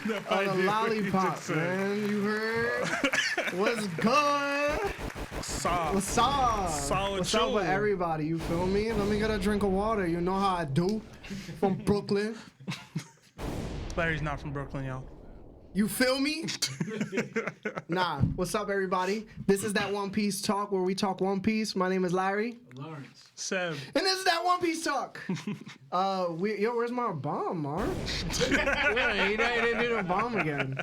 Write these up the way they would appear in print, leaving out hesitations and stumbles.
the lollipop, man. You heard? What's good? What's up? What's up with everybody? You feel me? Let me get a drink of water. You know how I do. From Brooklyn. Larry's not from Brooklyn, y'all. You feel me? Nah. What's up, everybody? This is that One Piece talk where we talk One Piece. My name is Larry. Lawrence. Seb. And this is that One Piece talk. Yo, where's my bomb, Mar? Yeah, he didn't do the bomb again.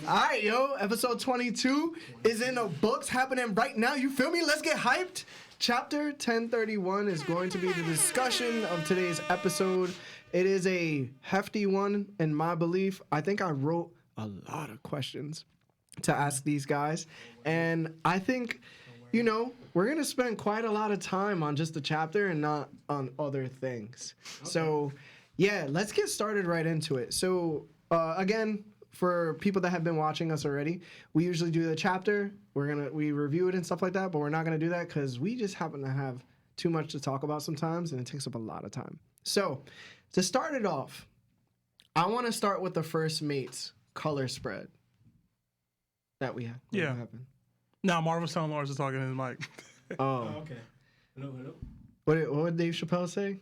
All right, yo. Episode 22 is in the books, happening right now. You feel me? Let's get hyped. Chapter 1031 is going to be the discussion of today's episode. It is a hefty one, in my belief. I think I wrote a lot of questions to ask these guys. And I think, you know, we're going to spend quite a lot of time on just the chapter and not on other things. Okay. So, yeah, let's get started right into it. So, again, for people that have been watching us already, we usually do the chapter. We review it and stuff like that, but we're not going to do that because we just happen to have too much to talk about sometimes, and it takes up a lot of time. So, to start it off, I want to start with the first mate's color spread that we had. Yeah. Now, Marvel's telling Lawrence to talk in his mic. Oh, okay. Hello. What would Dave Chappelle say?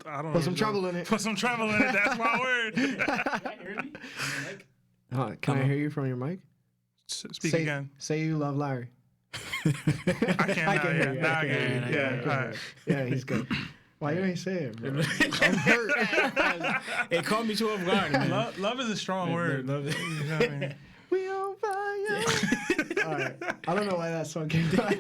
I don't know. Put some trouble in it. Put some trouble in it. That's my word. Can you hear me? Can I hear you from your mic? Speak again. Say you love Larry. I can't hear you. Now I can hear you. Yeah, all right. Yeah, he's good. Why you ain't say it, bro? I'm hurt. It caught me too off guard, man. Love is a strong word. Love it. You know what I mean? We on fire. All right. I don't know why that song came out.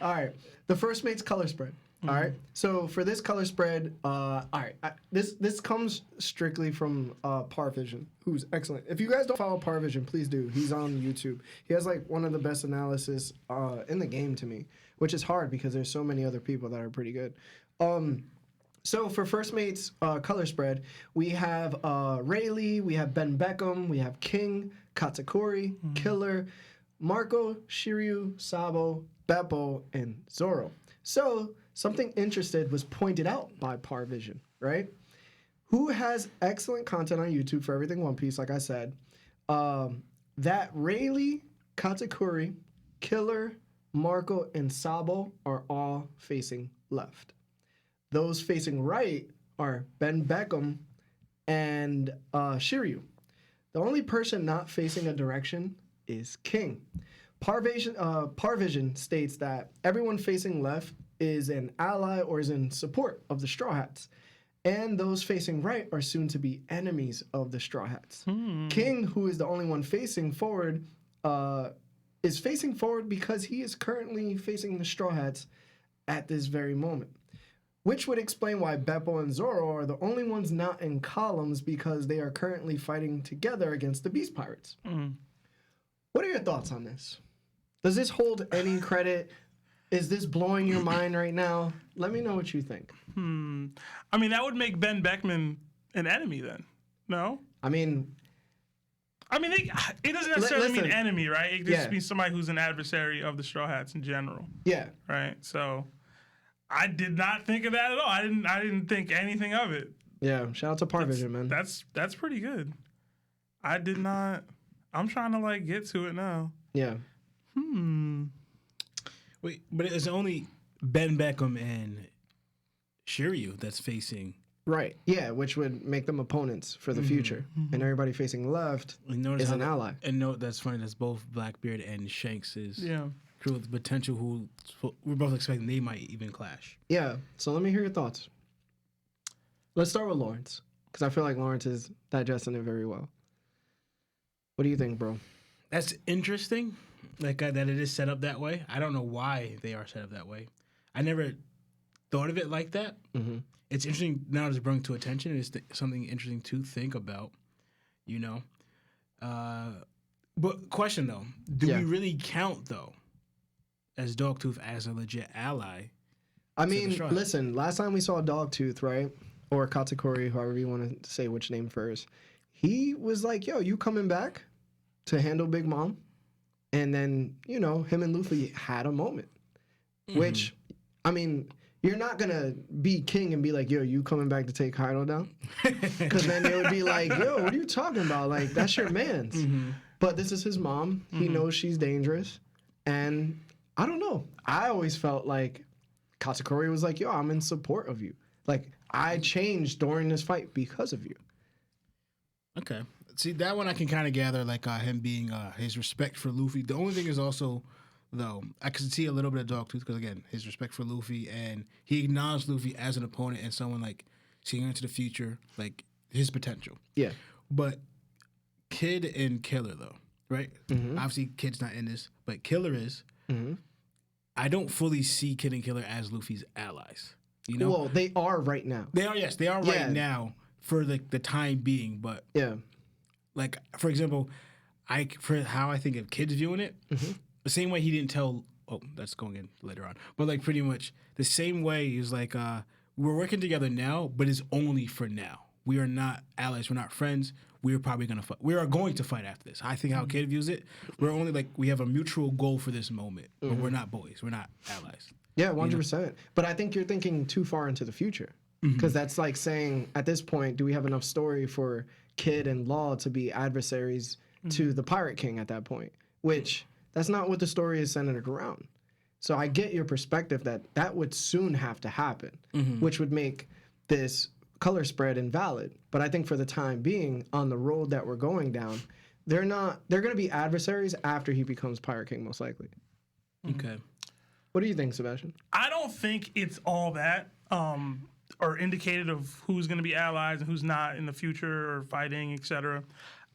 All right. The first mate's color spread. All right. So for this color spread, all right. This comes strictly from Parvision, who's excellent. If you guys don't follow Parvision, please do. He's on YouTube. He has like one of the best analysis in the game to me, which is hard because there's so many other people that are pretty good. So for first mate's color spread, we have Rayleigh, we have Ben Beckham, we have King, Katakuri, Killer, Marco, Shiryu, Sabo, Beppo, and Zoro. So something interesting was pointed out by Parvision, right? Who has excellent content on YouTube for everything One Piece, like I said. That Rayleigh, Katakuri, Killer, Marco, and Sabo are all facing left. Those facing right are Ben Beckham and Shiryu. The only person not facing a direction is King. Parvision states that everyone facing left is an ally or is in support of the Straw Hats. And those facing right are soon to be enemies of the Straw Hats. King, who is the only one facing forward, is facing forward because he is currently facing the Straw Hats at this very moment. Which would explain why Beppo and Zoro are the only ones not in columns because they are currently fighting together against the Beast Pirates. What are your thoughts on this? Does this hold any credit? Is this blowing your mind right now? Let me know what you think. I mean, that would make Ben Beckman an enemy then. No? I mean, it doesn't necessarily mean enemy, right? It just means somebody who's an adversary of the Straw Hats in general. Yeah. Right? So I did not think of that at all. I didn't think anything of it. Yeah. Shout out to Parvision, man. That's pretty good. I did not. I'm trying to like get to it now. Yeah. Wait, but it's only Ben Beckham and Shiryu that's facing. Right. Yeah, which would make them opponents for the future. And everybody facing left is an ally. And note that's funny. That's both Blackbeard and Shanks's crew with the potential who we're both expecting they might even clash. Yeah. So let me hear your thoughts. Let's start with Lawrence because I feel like Lawrence is digesting it very well. What do you think, bro? That's interesting, like that it is set up that way. I don't know why they are set up that way. I never thought of it like that. It's interesting now to bring to attention. It's something interesting to think about, you know. But question though, do we really count though as Dogtooth as a legit ally? I mean, listen. Last time we saw Dogtooth, right, or Katakuri, however you want to say which name first, he was like, "Yo, you coming back to handle Big Mom?" And then, you know, him and Luffy had a moment, which, I mean, you're not gonna be king and be like, yo, you coming back to take Kaido down? Because then it would be like, yo, what are you talking about? Like, that's your man's. Mm-hmm. But this is his mom. He knows she's dangerous. And I don't know. I always felt like Katakuri was like, yo, I'm in support of you. Like, I changed during this fight because of you. Okay. See, that one I can kind of gather, like him being his respect for Luffy. The only thing is also, though, I can see a little bit of dogtooth because, again, his respect for Luffy, and he acknowledged Luffy as an opponent and someone, like, seeing into the future, like, his potential. Yeah. But Kid and Killer, though, right? Mm-hmm. Obviously, Kid's not in this, but Killer is. Mm-hmm. I don't fully see Kid and Killer as Luffy's allies. You know? Well, they are right now. They are, yes. They are right now for the time being, but... Yeah. Like, for example, for how I think of Kid's viewing it, the same way he didn't tell... Oh, that's going in later on. But, like, pretty much the same way is like, we're working together now, but it's only for now. We are not allies. We're not friends. We're probably going to fight. We are going to fight after this. I think how Kid views it, we're only like, we have a mutual goal for this moment, but we're not boys. We're not allies. Yeah, 100%. You know? But I think you're thinking too far into the future. Because that's like saying, at this point, do we have enough story for Kid and Law to be adversaries to the Pirate King at that point? Which, that's not what the story is centered around. So I get your perspective that would soon have to happen, which would make this color spread invalid. But I think for the time being, on the road that we're going down, they're going to be adversaries after he becomes Pirate King, most likely. Okay. What do you think, Sebastian? I don't think it's all that or indicated of who's going to be allies and who's not in the future or fighting, etc.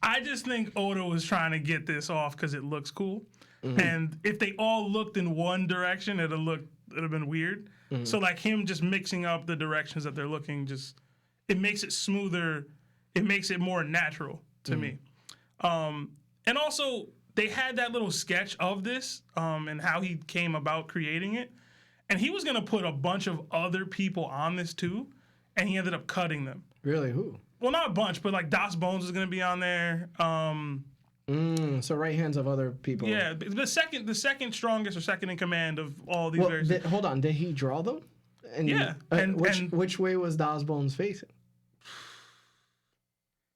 I just think Oda was trying to get this off because it looks cool. And if they all looked in one direction, it'd have been weird. So like him just mixing up the directions that they're looking, it makes it smoother. It makes it more natural to me. And also, they had that little sketch of this and how he came about creating it. And he was going to put a bunch of other people on this too, and he ended up cutting them. Really? Who? Well, not a bunch, but like Das Bones is going to be on there. So right hands of other people. Yeah, the second strongest or second in command of all these various... Hold on, did he draw them? And, yeah. Which way was Das Bones facing?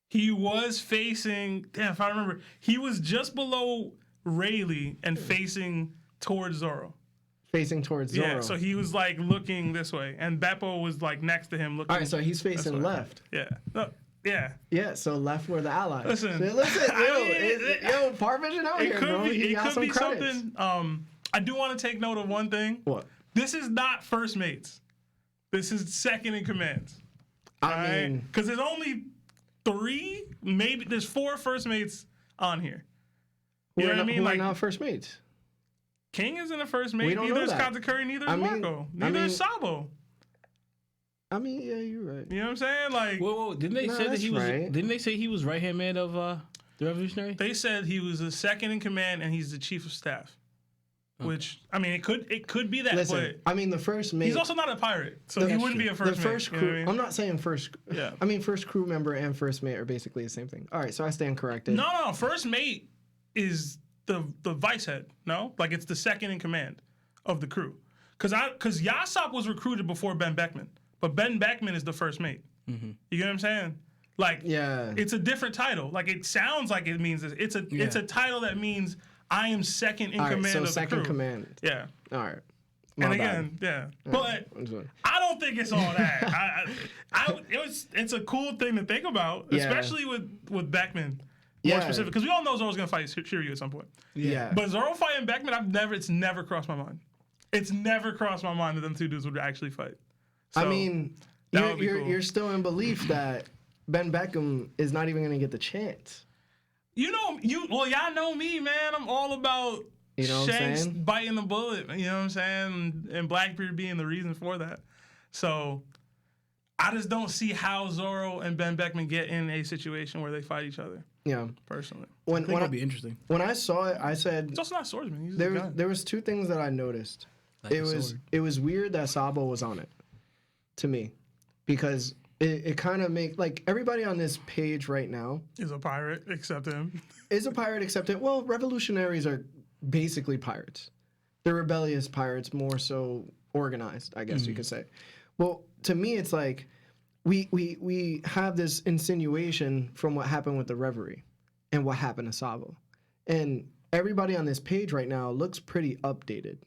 He was facing... Damn, if I remember. He was just below Rayleigh and facing towards Zoro. Facing towards Zoro. Yeah, so he was like looking this way, and Beppo was like next to him looking. All right, so he's facing left. Yeah. No, yeah. Yeah, so left were the allies. Listen, yo, Parvision out here, bro. It could be something. I do want to take note of one thing. What? This is not first mates. This is second in command. I mean, because there's only 3, maybe there's 4 first mates on here. You know what I mean? Who are not first mates? King isn't a first mate. Neither is Katakuri. Neither is Marco. Neither is Sabo. I mean, yeah, you're right. You know what I'm saying? Like, whoa, didn't they say that he was? Right. Didn't they say he was right hand man of the Revolutionary? They said he was the second in command and he's the chief of staff. Okay. Which I mean, it could be that. Listen, but I mean, the first mate. He's also not a pirate, so he wouldn't be a first mate. The first crew. You know what I mean? I'm not saying first. Yeah. I mean, first crew member and first mate are basically the same thing. All right, so I stand corrected. No, first mate is the vice head. No, like it's the second in command of the crew. Because Yasopp was recruited before Ben Beckman, but Ben Beckman is the first mate. Mm-hmm. You get what I'm saying? Like, yeah, it's a different title. Like it sounds like it means this. It's a title that means I am second in command of the crew. Second command. Yeah. All right. And again, yeah, but I don't think it's all that. It's a cool thing to think about, especially with Beckman. More specific, because we all know Zoro's gonna fight Shiryu at some point. Yeah. But Zoro fighting Beckman, it's never crossed my mind. It's never crossed my mind that them 2 dudes would actually fight. So, I mean, you're still in belief that Ben Beckham is not even gonna get the chance. Y'all know me, man. I'm all about Shanks biting the bullet. You know what I'm saying? And Blackbeard being the reason for that. So I just don't see how Zoro and Ben Beckman get in a situation where they fight each other. Yeah, personally, I think that'd be interesting. When I saw it, I said it's also not swordsman. He's there was 2 things that I noticed. Like it was weird that Sabo was on it, to me, because it kind of make like everybody on this page right now is a pirate except him. Is a pirate except him. Well, revolutionaries are basically pirates. They're rebellious pirates more so organized, I guess you could say. Well, to me, it's like we have this insinuation from what happened with the Reverie and what happened to Sabo. And everybody on this page right now looks pretty updated,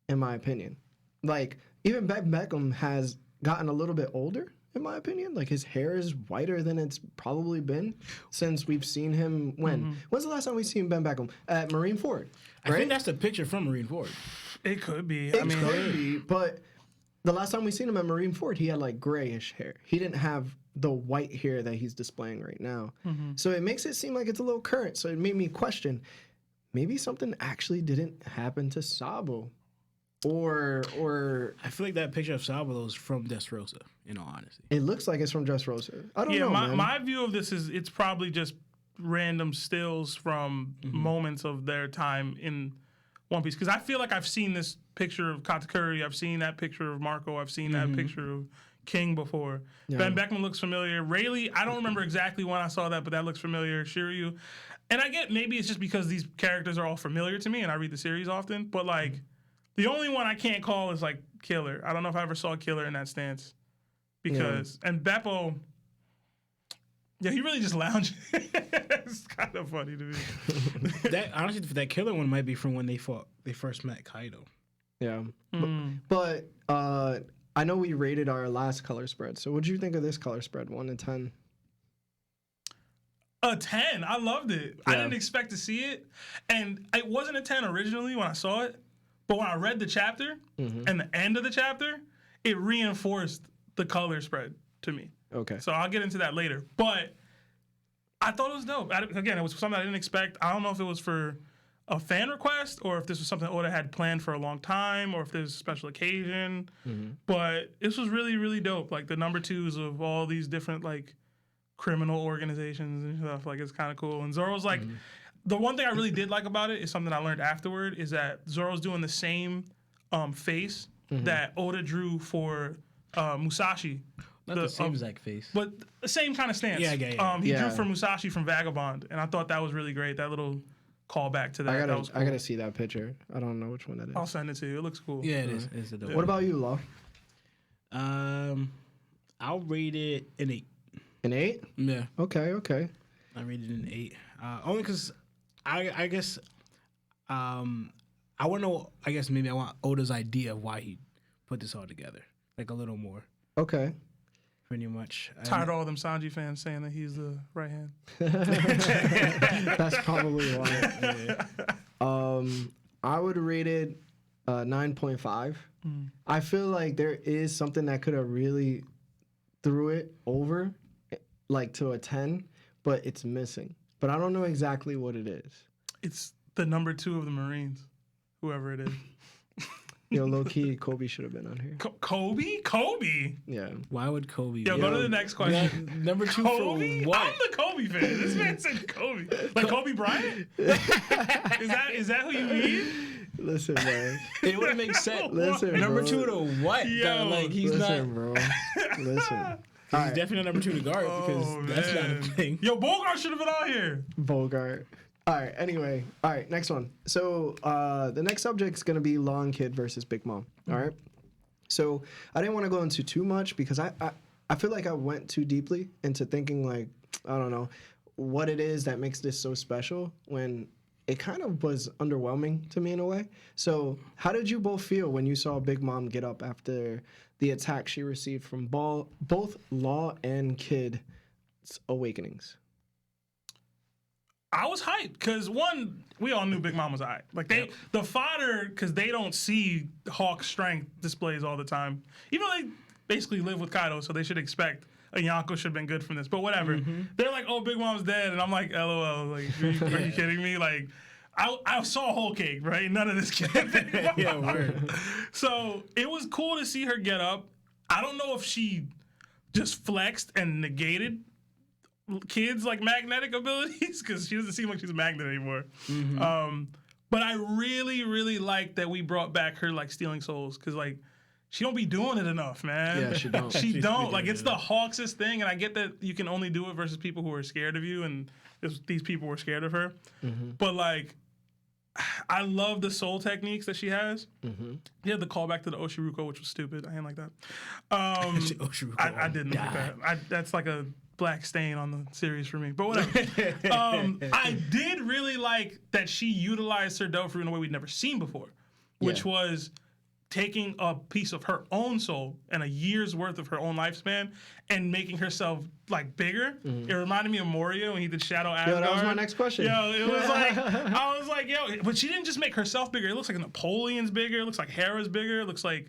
in my opinion. Like, even Beckham has gotten a little bit older, in my opinion. Like, his hair is whiter than it's probably been since we've seen him when? When's the last time we've seen Ben Beckham? At Marine Ford, right? I think that's the picture from Marine Ford. It could be. It could be, but the last time we seen him at Marine Ford, he had like grayish hair. He didn't have the white hair that he's displaying right now. So it makes it seem like it's a little current. So it made me question, maybe something actually didn't happen to Sabo. Or I feel like that picture of Sabo is from Dressrosa, in all honesty. it looks like it's from Dressrosa. I don't know, man. My view of this is it's probably just random stills from moments of their time in One Piece. Because I feel like I've seen this picture of Katakuri, I've seen that picture of Marco, I've seen that picture of King before. Yeah. Ben Beckman looks familiar. Rayleigh, I don't remember exactly when I saw that, but that looks familiar. Shiryu. And I get maybe it's just because these characters are all familiar to me and I read the series often, but like the only one I can't call is like Killer. I don't know if I ever saw Killer in that stance. Because and Beppo, yeah, he really just lounged. It's kind of funny to me. That honestly, that Killer one might be from when they first met Kaido. Yeah. But I know we rated our last color spread. So what did you think of this color spread, 1 to 10? A 10. I loved it. I didn't expect to see it. And it wasn't a 10 originally when I saw it. But when I read the chapter and the end of the chapter, it reinforced the color spread to me. Okay. So I'll get into that later. But I thought it was dope. Again, it was something I didn't expect. I don't know if it was for a fan request or if this was something Oda had planned for a long time or if there's a special occasion. But this was really, really dope. Like the number 2s of all these different like criminal organizations and stuff. Like it's kind of cool. And Zoro's like... The one thing I really did like about it is something I learned afterward is that Zoro's doing the same face that Oda drew for Musashi. Not the same exact face. But the same kind of stance. Yeah. He drew for Musashi from Vagabond, and I thought that was really great. That little callback to that. That was cool. I gotta see that picture. I don't know which one that is. I'll send it to you. It looks cool. Yeah, it is. It's a dope. What about you, Law? I'll rate it an 8. An 8? Yeah. Okay. I rated it an 8. Only because I guess I want to know. I guess maybe I want Oda's idea of why he put this all together, like a little more. Okay. Pretty much. Tired of all them Sanji fans saying that he's the right hand. That's probably why. I would rate it 9.5. I feel like there is something that could have really threw it over, like to a 10, but it's missing. But I don't know exactly what it is. It's the number 2 of the Marines, whoever it is. Yo, low key, Kobe should have been on here. Kobe? Yeah. Why would Kobe? Yo, go to the next question. Number 2 Kobe? for what? I'm the Kobe fan. This man said Kobe. Like Kobe Bryant? Is that who you mean? Listen, man. It wouldn't make sense. Listen, Number bro. 2 to what? Yo, like he's Listen, not. bro. Listen. He's definitely not number 2 to guard because that's not a thing. Yo, Bogart should have been on here. Bogart. All right, anyway. All right, next one. So the next subject is going to be Long Kid versus Big Mom. All right? So I didn't want to go into too much because I feel like I went too deeply into thinking like, I don't know, what it is that makes this so special when it kind of was underwhelming to me in a way. So how did you both feel when you saw Big Mom get up after the attack she received from both Law and Kid's awakenings? I was hyped because one, we all knew Big Mom was alright. Like the fodder, because they don't see Hawk's strength displays all the time. Even though they basically live with Kaido, so they should expect a Yonko should have been good from this. But whatever. They're like, oh, Big Mom's dead, and I'm like, LOL. Like, are you kidding me? Like, I saw Whole Cake, right? None of this kid. Yeah, word. So it was cool to see her get up. I don't know if she just flexed and negated Kid's like magnetic abilities because she doesn't seem like she's a magnet anymore. But I really, really like that we brought back her like stealing souls because like she don't be doing it enough, man. Yeah, she don't. She don't. Like it's the Hawks' thing, and I get that you can only do it versus people who are scared of you, and these people were scared of her. But like, I love the soul techniques that she has. Yeah, the callback to the Oshiruko, which was stupid. I didn't like that. I didn't like that. That's like a black stain on the series for me. But whatever. I did really like that she utilized her Dofru in a way we'd never seen before, which was taking a piece of her own soul and a year's worth of her own lifespan and making herself like bigger. It reminded me of Moria when he did Shadow Asgard. That was my next question. Yo, it was like, I was like, yo, but she didn't just make herself bigger. It looks like Napoleon's bigger. It looks like Hera's bigger. It looks like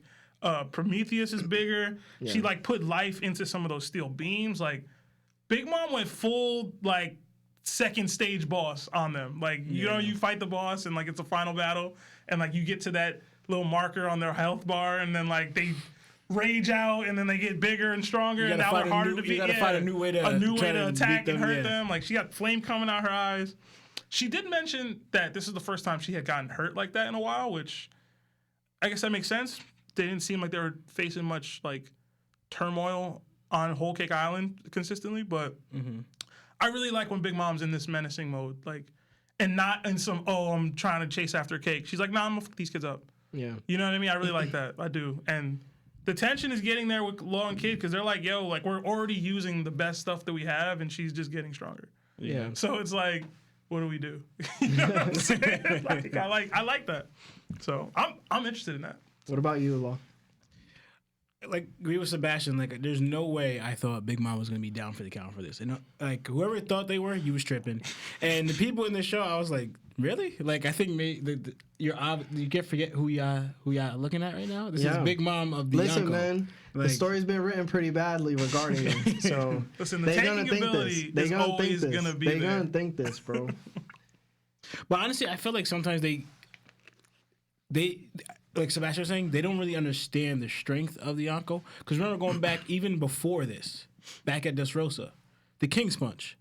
Prometheus is bigger. She like put life into some of those steel beams. Like Big Mom went full like second stage boss on them. Like, you know, you fight the boss and like it's a final battle and like you get to that little marker on their health bar, and then like they rage out, and then they get bigger and stronger, and now they're harder to beat. You gotta find a new way to attack and hurt them. Like she got flame coming out her eyes. She did mention that this is the first time she had gotten hurt like that in a while, which I guess that makes sense. They didn't seem like they were facing much like turmoil on Whole Cake Island consistently, but I really like when Big Mom's in this menacing mode, like, and not in some I'm trying to chase after cake. She's like, nah, I'm gonna fuck these kids up. Yeah. You know what I mean? I really like that. I do. And the tension is getting there with Law and Kid because they're like, yo, like we're already using the best stuff that we have, and she's just getting stronger. Yeah. So it's like, what do we do? You know what I'm saying? Like, I like that. So I'm interested in that. What about you, Law? Like, agree with Sebastian. Like, there's no way I thought Big Mom was gonna be down for the count for this. And like, whoever thought they were, you was tripping. And the people in the show, I was like, really? Like, I think you can't forget who y'all looking at right now. This is Big Mom of the Listen, Yonko. man, the story's been written pretty badly regarding them. So listen, the tanking ability is always gonna be there. They're gonna think this, bro. But honestly, I feel like sometimes they like Sebastian was saying, they don't really understand the strength of the Yonko. Because remember, going back even before this, back at Dressrosa, the King's Punch,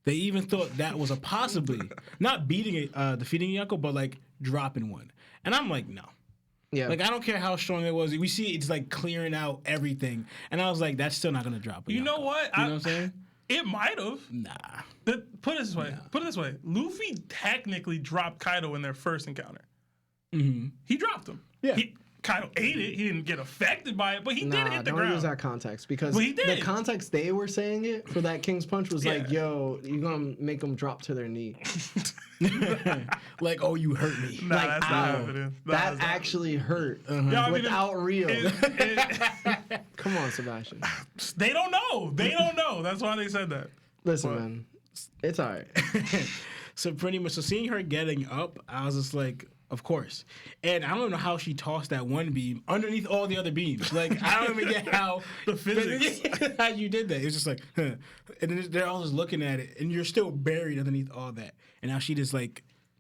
they even thought that was a possibly not defeating Yonko, but like dropping one. And I'm like, no. Yeah. Like, I don't care how strong it was. We see it's like clearing out everything. And I was like, that's still not going to drop. You know what? You know what I'm saying? It might have. Nah. Put it this way. Luffy technically dropped Kaido in their first encounter. He dropped him. Yeah. Kaido ate it. He didn't get affected by it, but he did hit the ground. Don't use that context because the context they were saying it for that King's Punch was like, yo, you're going to make them drop to their knee. Like, oh, you hurt me. Nah, like, that's not happening. That actually hurt without real. Come on, Sebastian. They don't know. That's why they said that. Listen, man, it's all right. So pretty much, seeing her getting up, I was just like, of course. And I don't know how she tossed that one beam underneath all the other beams. Like, I don't even get how the physics how you did that. It was just like, huh. And then they're all just looking at it, and you're still buried underneath all that. And now she just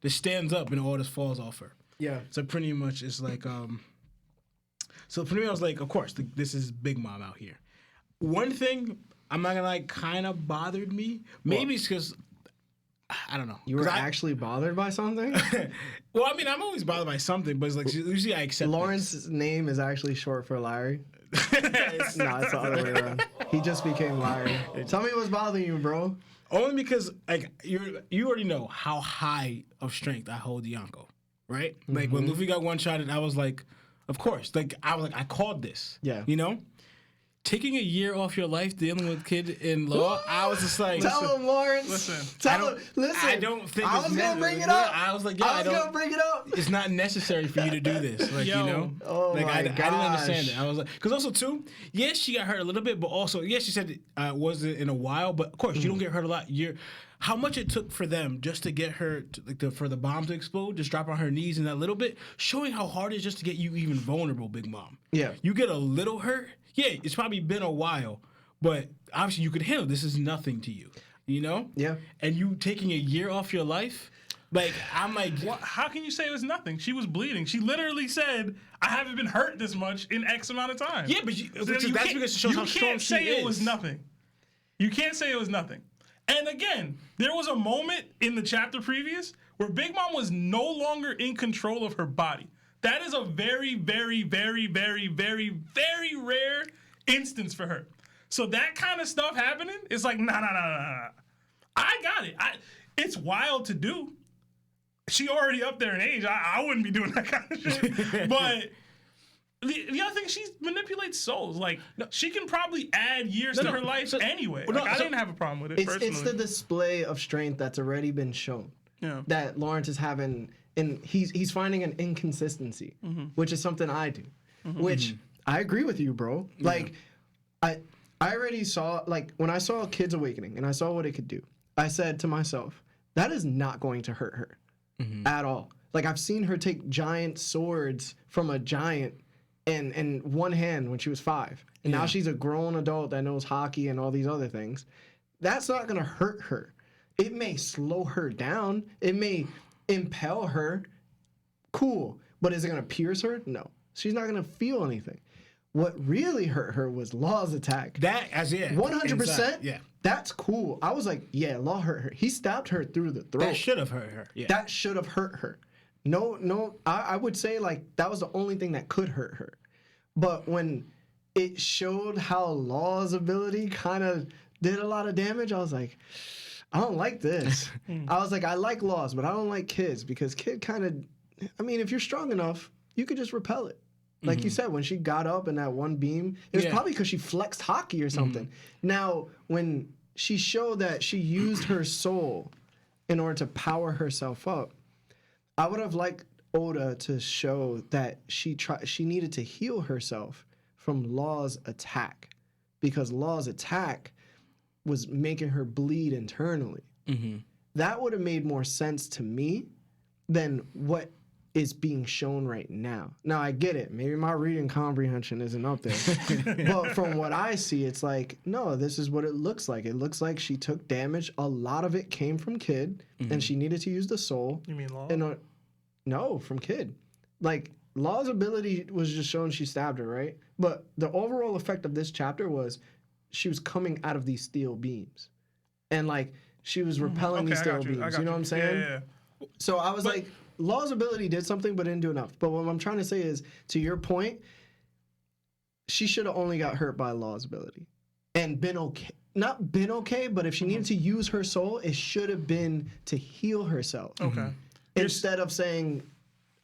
stands up, and all this falls off her. Yeah. So pretty much, it's like, so for me, I was like, of course, this is Big Mom out here. One thing I'm not gonna kind of bothered me. Maybe it's because I don't know. You were actually bothered by something? Well, I mean, I'm always bothered by something, but it's like usually I accept. Lawrence's name is actually short for Larry. No, it's the other way around. He just became Larry. Tell me what's bothering you, bro. Only because like you already know how high of strength I hold the Yonko, right? Like when Luffy got one shotted, I was like, of course. Like I called this. Yeah. You know? Taking a year off your life dealing with kid in law, I was just like, tell him, Lawrence. Tell him. Listen. I don't think I was gonna bring it up. I was like, I was gonna bring it up. It's not necessary for you to do this. Like, you know? Oh like, my I didn't understand it. I was like, because also too, yes, she got hurt a little bit, but also, yes, she said it wasn't in a while, but of course, you don't get hurt a lot. How much it took for them just to get her, for the bomb to explode, just drop on her knees in that little bit, showing how hard it is just to get you even vulnerable, Big Mom. Yeah. You get a little hurt. Yeah, it's probably been a while, but obviously you could handle. This is nothing to you, you know? Yeah. And you taking a year off your life, like, I'm like... How can you say it was nothing? She was bleeding. She literally said, I haven't been hurt this much in X amount of time. Yeah, but that's because it shows how strong she is. You can't say it was nothing. You can't say it was nothing. And again, there was a moment in the chapter previous where Big Mom was no longer in control of her body. That is a very, very, very, very, very, very rare instance for her. So that kind of stuff happening, it's like, nah. I got it. It's wild to do. she already up there in age. I wouldn't be doing that kind of shit. But the other thing, she manipulates souls. Like, she can probably add years to her life anyway. Like, I didn't have a problem with it personally. It's the display of strength that's already been shown. Yeah. That Lawrence is having, and he's finding an inconsistency, which is something I do. Which I agree with you, bro. Like, I already saw, like, when I saw Kids Awakening and I saw what it could do, I said to myself, that is not going to hurt her at all. Like, I've seen her take giant swords from a giant in one hand when she was 5. And now she's a grown adult that knows hockey and all these other things. That's not going to hurt her. It may slow her down. It may impel her. Cool. But is it going to pierce her? No. She's not going to feel anything. What really hurt her was Law's attack. 100%. Yeah. That's cool. I was like, yeah, Law hurt her. He stabbed her through the throat. That should have hurt her. Yeah. That should have hurt her. No, I would say, like, that was the only thing that could hurt her. But when it showed how Law's ability kind of did a lot of damage, I was like, I don't like this. I was like, I like Law's, but I don't like Kid's, because Kid kind of, I mean, if you're strong enough, you could just repel it. Like you said, when she got up in that one beam, it was probably because she flexed hockey or something. Now, when she showed that she used her soul in order to power herself up, I would have liked Oda to show that she needed to heal herself from Law's attack, because Law's attack was making her bleed internally. That would have made more sense to me than what is being shown right now. Now, I get it. Maybe my reading comprehension isn't up there. But from what I see, it's like, no, this is what it looks like. It looks like she took damage. A lot of it came from Kid, and she needed to use the soul. You mean Law? No, from Kid. Like, Law's ability was just shown she stabbed her, right? But the overall effect of this chapter was she was coming out of these steel beams. And, like, she was repelling these steel beams. You know what I'm saying? Yeah. So I was like, Law's ability did something, but didn't do enough. But what I'm trying to say is, to your point, she should have only got hurt by Law's ability and been okay. Not been okay, but if she needed to use her soul, it should have been to heal herself. Okay. Instead of saying,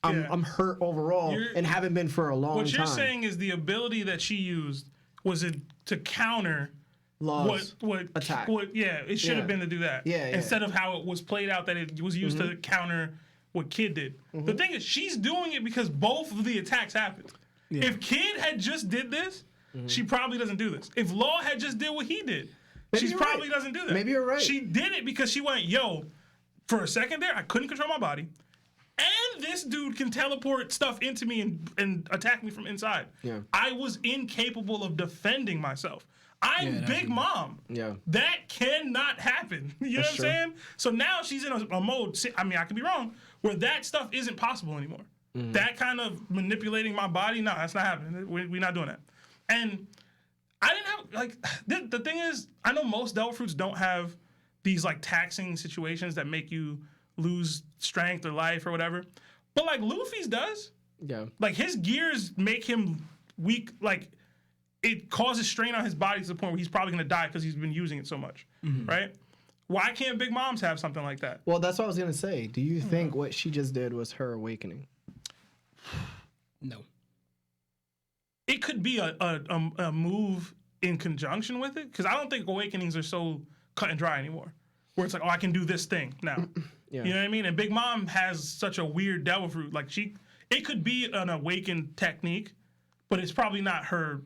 I'm hurt overall and haven't been for a long time. What you're saying is the ability that she used was to counter Law's attack. It should have been to do that. Instead of how it was played out, that it was used to counter what Kid did. The thing is, she's doing it because both of the attacks happened. If Kid had just did this, she probably doesn't do this. If Law had just did what he did, she probably doesn't do that. Maybe you're right. She did it because she went, yo, for a second there, I couldn't control my body. And this dude can teleport stuff into me and attack me from inside. Yeah. I was incapable of defending myself. I'm Big Mom. Yeah. That cannot happen. You know what I'm saying? So now she's in a mode, I mean, I could be wrong, where that stuff isn't possible anymore. That kind of manipulating my body, no, that's not happening. We're not doing that. And I didn't have, like, the thing is, I know most devil fruits don't have these, like, taxing situations that make you lose strength or life or whatever. But, like, Luffy's does. Yeah. Like, his gears make him weak, like, it causes strain on his body to the point where he's probably going to die because he's been using it so much, right? Why can't Big Moms have something like that? Well, that's what I was going to say. Do you think what she just did was her awakening? No. It could be a move in conjunction with it, because I don't think awakenings are so cut and dry anymore, where it's like, oh, I can do this thing now. You know what I mean? And Big Mom has such a weird devil fruit. Like, it could be an awakened technique, but it's probably not her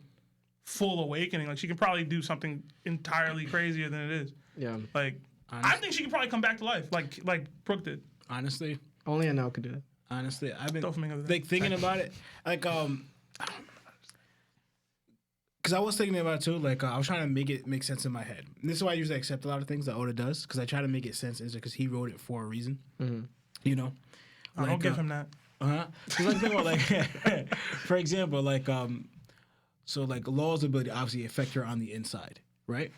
full awakening. Like, she can probably do something entirely crazier than it is. Yeah. Like, honestly, I think she can probably come back to life, like Brooke did. Honestly, only Anel could do it. Honestly, I've been thinking about it. Like, because I was thinking about it too. Like, I was trying to make sense in my head. And this is why I usually accept a lot of things that Oda does, because I try to make it sense because he wrote it for a reason. You know, I don't give him that. Because like, think about, like, for example, like, so like Law's ability obviously affect her on the inside, right?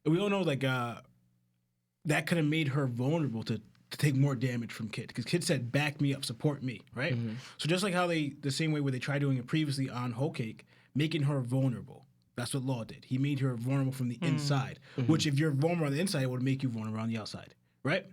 And we all know, like, that could have made her vulnerable to take more damage from Kid, because Kid said, "Back me up, support me," right? So just like how the same way where they tried doing it previously on Whole Cake, making her vulnerable. That's what Law did. He made her vulnerable from the inside, which if you're vulnerable on the inside, it would make you vulnerable on the outside, right?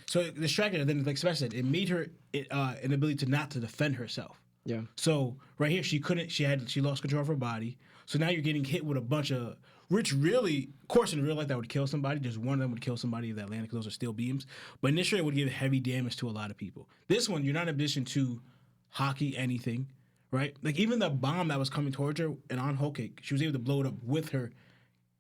So it distracted her. Then, like Sebastian said, it made her an ability to not to defend herself. Yeah. So right here, she couldn't. She lost control of her body. So now you're getting hit with a bunch of, which really, of course, in real life that would kill somebody. Just one of them would kill somebody that landed because those are steel beams. But initially, it would give heavy damage to a lot of people. This one, you're not in a position to hockey anything, right? Like even the bomb that was coming towards her and on Whole Cake, she was able to blow it up with her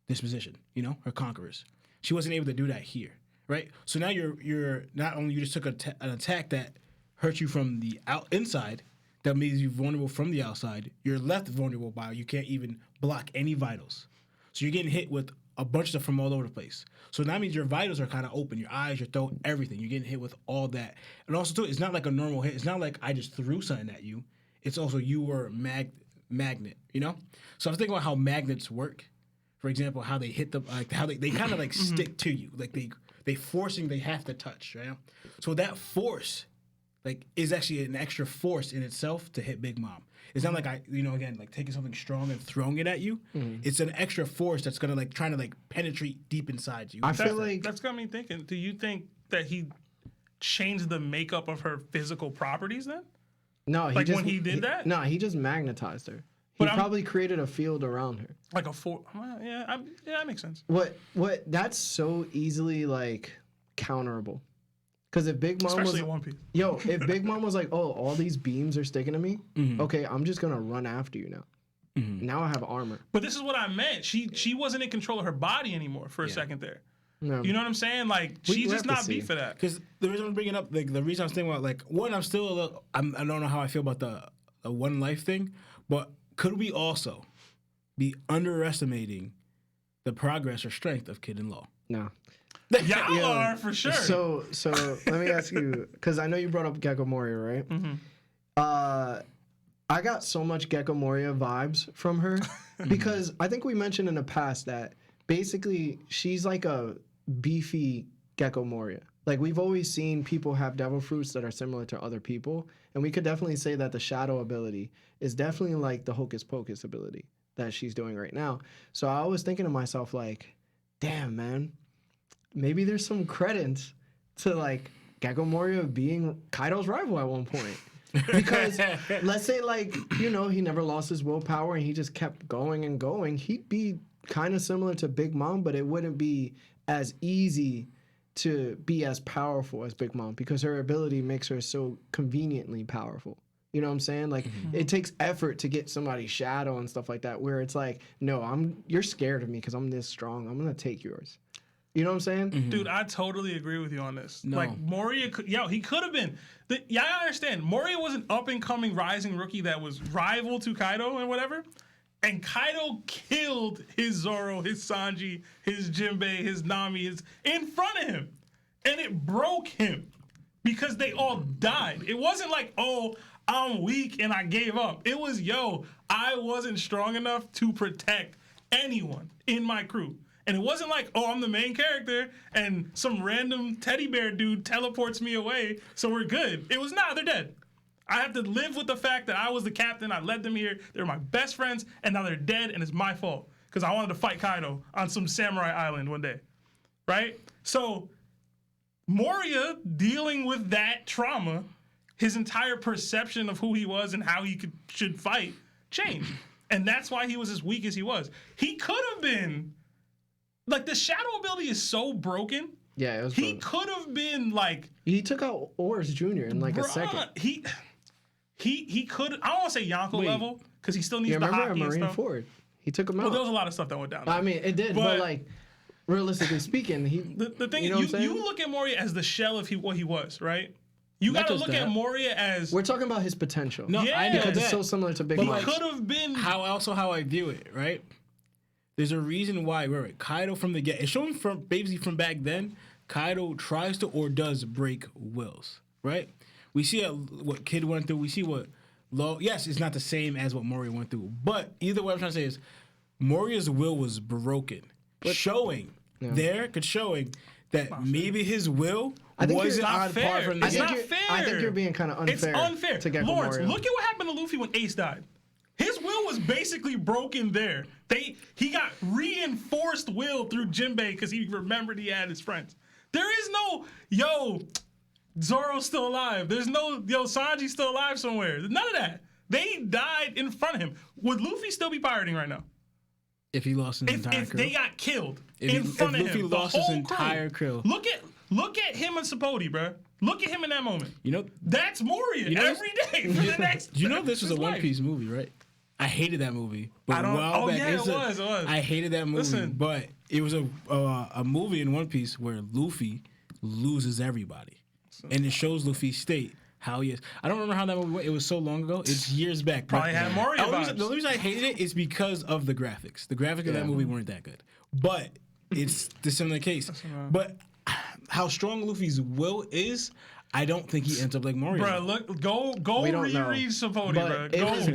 disposition. You know, her conquerors. She wasn't able to do that here, right? So now you're not only you just took an attack that hurt you from the inside. That makes you vulnerable from the outside. You're left vulnerable by you can't even block any vitals. So you're getting hit with a bunch of stuff from all over the place. So that means your vitals are kind of open. Your eyes, your throat, everything. You're getting hit with all that. And also, too, it's not like a normal hit. It's not like I just threw something at you. It's also you were magnet, you know? So I was thinking about how magnets work. For example, how they hit how they kind of like stick to you. Like they forcing, they have to touch, right? So that force is actually an extra force in itself to hit Big Mom. It's not like again, taking something strong and throwing it at you. Mm-hmm. It's an extra force that's gonna trying to penetrate deep inside you. I feel like that's got me thinking. Do you think that he changed the makeup of her physical properties then? No, when he did that? No, he just magnetized her. He probably created a field around her. Like a yeah, that makes sense. What that's so easily counterable. Because if Big Mom especially in One Piece. If Big Mom was like, oh, all these beams are sticking to me, okay, I'm just gonna run after you now. Mm-hmm. Now I have armor. But this is what I meant. She wasn't in control of her body anymore for a second there. No. You know what I'm saying? She's just not beat for that. Because the reason I'm bringing up, the reason I was thinking about, one, I'm still a little, I don't know how I feel about the one life thing, but could we also be underestimating the progress or strength of Kid in Law? No. Y'all are for sure. So let me ask you, because I know you brought up Gecko Moria, right? Mm-hmm. I got so much Gecko Moria vibes from her because I think we mentioned in the past that basically she's like a beefy Gecko Moria. We've always seen people have devil fruits that are similar to other people, and we could definitely say that the shadow ability is definitely like the hocus pocus ability that she's doing right now. So I was thinking to myself, damn, man. Maybe there's some credence to Gecko Moria being Kaido's rival at one point. Because let's say he never lost his willpower and he just kept going and going. He'd be kind of similar to Big Mom, but it wouldn't be as easy to be as powerful as Big Mom because her ability makes her so conveniently powerful. You know what I'm saying? It takes effort to get somebody's shadow and stuff like that where it's no, you're scared of me because I'm this strong. I'm going to take yours. You know what I'm saying? Mm-hmm. Dude, I totally agree with you on this. No. Moria, he could have been. I understand. Moria was an up-and-coming rising rookie that was rival to Kaido and whatever. And Kaido killed his Zoro, his Sanji, his Jinbei, his Nami, in front of him. And it broke him because they all died. It wasn't I'm weak and I gave up. It was, I wasn't strong enough to protect anyone in my crew. And it wasn't I'm the main character and some random teddy bear dude teleports me away, so we're good. It was, they're dead. I have to live with the fact that I was the captain, I led them here, they were my best friends, and now they're dead, and it's my fault. Because I wanted to fight Kaido on some samurai island one day. Right? So, Moria dealing with that trauma, his entire perception of who he was and how he should fight changed. And that's why he was as weak as he was. He could have been... the shadow ability is so broken. Yeah, it was He could have been he took out Oris Jr. in a second. He could. I don't want to say Yonko level because he still needs the hockey and stuff. Marineford. He took him out. Well, there was a lot of stuff that went down. I mean, it did, but realistically speaking, the thing is, you look at Moria as the shell of what he was, right? You got to look at Moria as we're talking about his potential. No, I know because it's so similar to Big Mom. He could have been how I view it, right? There's a reason why, Kaido from the get, it's showing from back then, Kaido tries to or does break wills, right? We see what Kid went through. We see what yes, it's not the same as what Moria went through. But either way I'm trying to say is Moria's will was broken. Showing that maybe his will wasn't on par from the It's not fair. I think you're being kind of unfair. It's unfair. To Gecko Lawrence, Moria. look at what happened to Luffy when Ace died. His will was basically broken there. He got reinforced will through Jinbei because he remembered he had his friends. There is no, Zoro's still alive. There's no, Sanji's still alive somewhere. None of that. They died in front of him. Would Luffy still be pirating right now? If he lost his entire If crew. they got killed in front of him. If Luffy lost his entire crew. Look at him and Sapoti, bro. Look at him in that moment. That's Moria every day for the next. This was a One Piece movie, right? I hated that movie. But it was. I hated that movie. Listen. But it was a movie in One Piece where Luffy loses everybody. And it shows Luffy's state. How he is. I don't remember how that movie went. It was so long ago. It's years back. Probably had Moria vibes. The only reason I hated it is because of the graphics. The graphics of that movie weren't that good. But it's the similar case. But how strong Luffy's will is, I don't think he ends up like Moria. Bro, look, go reread Sapoti, bro.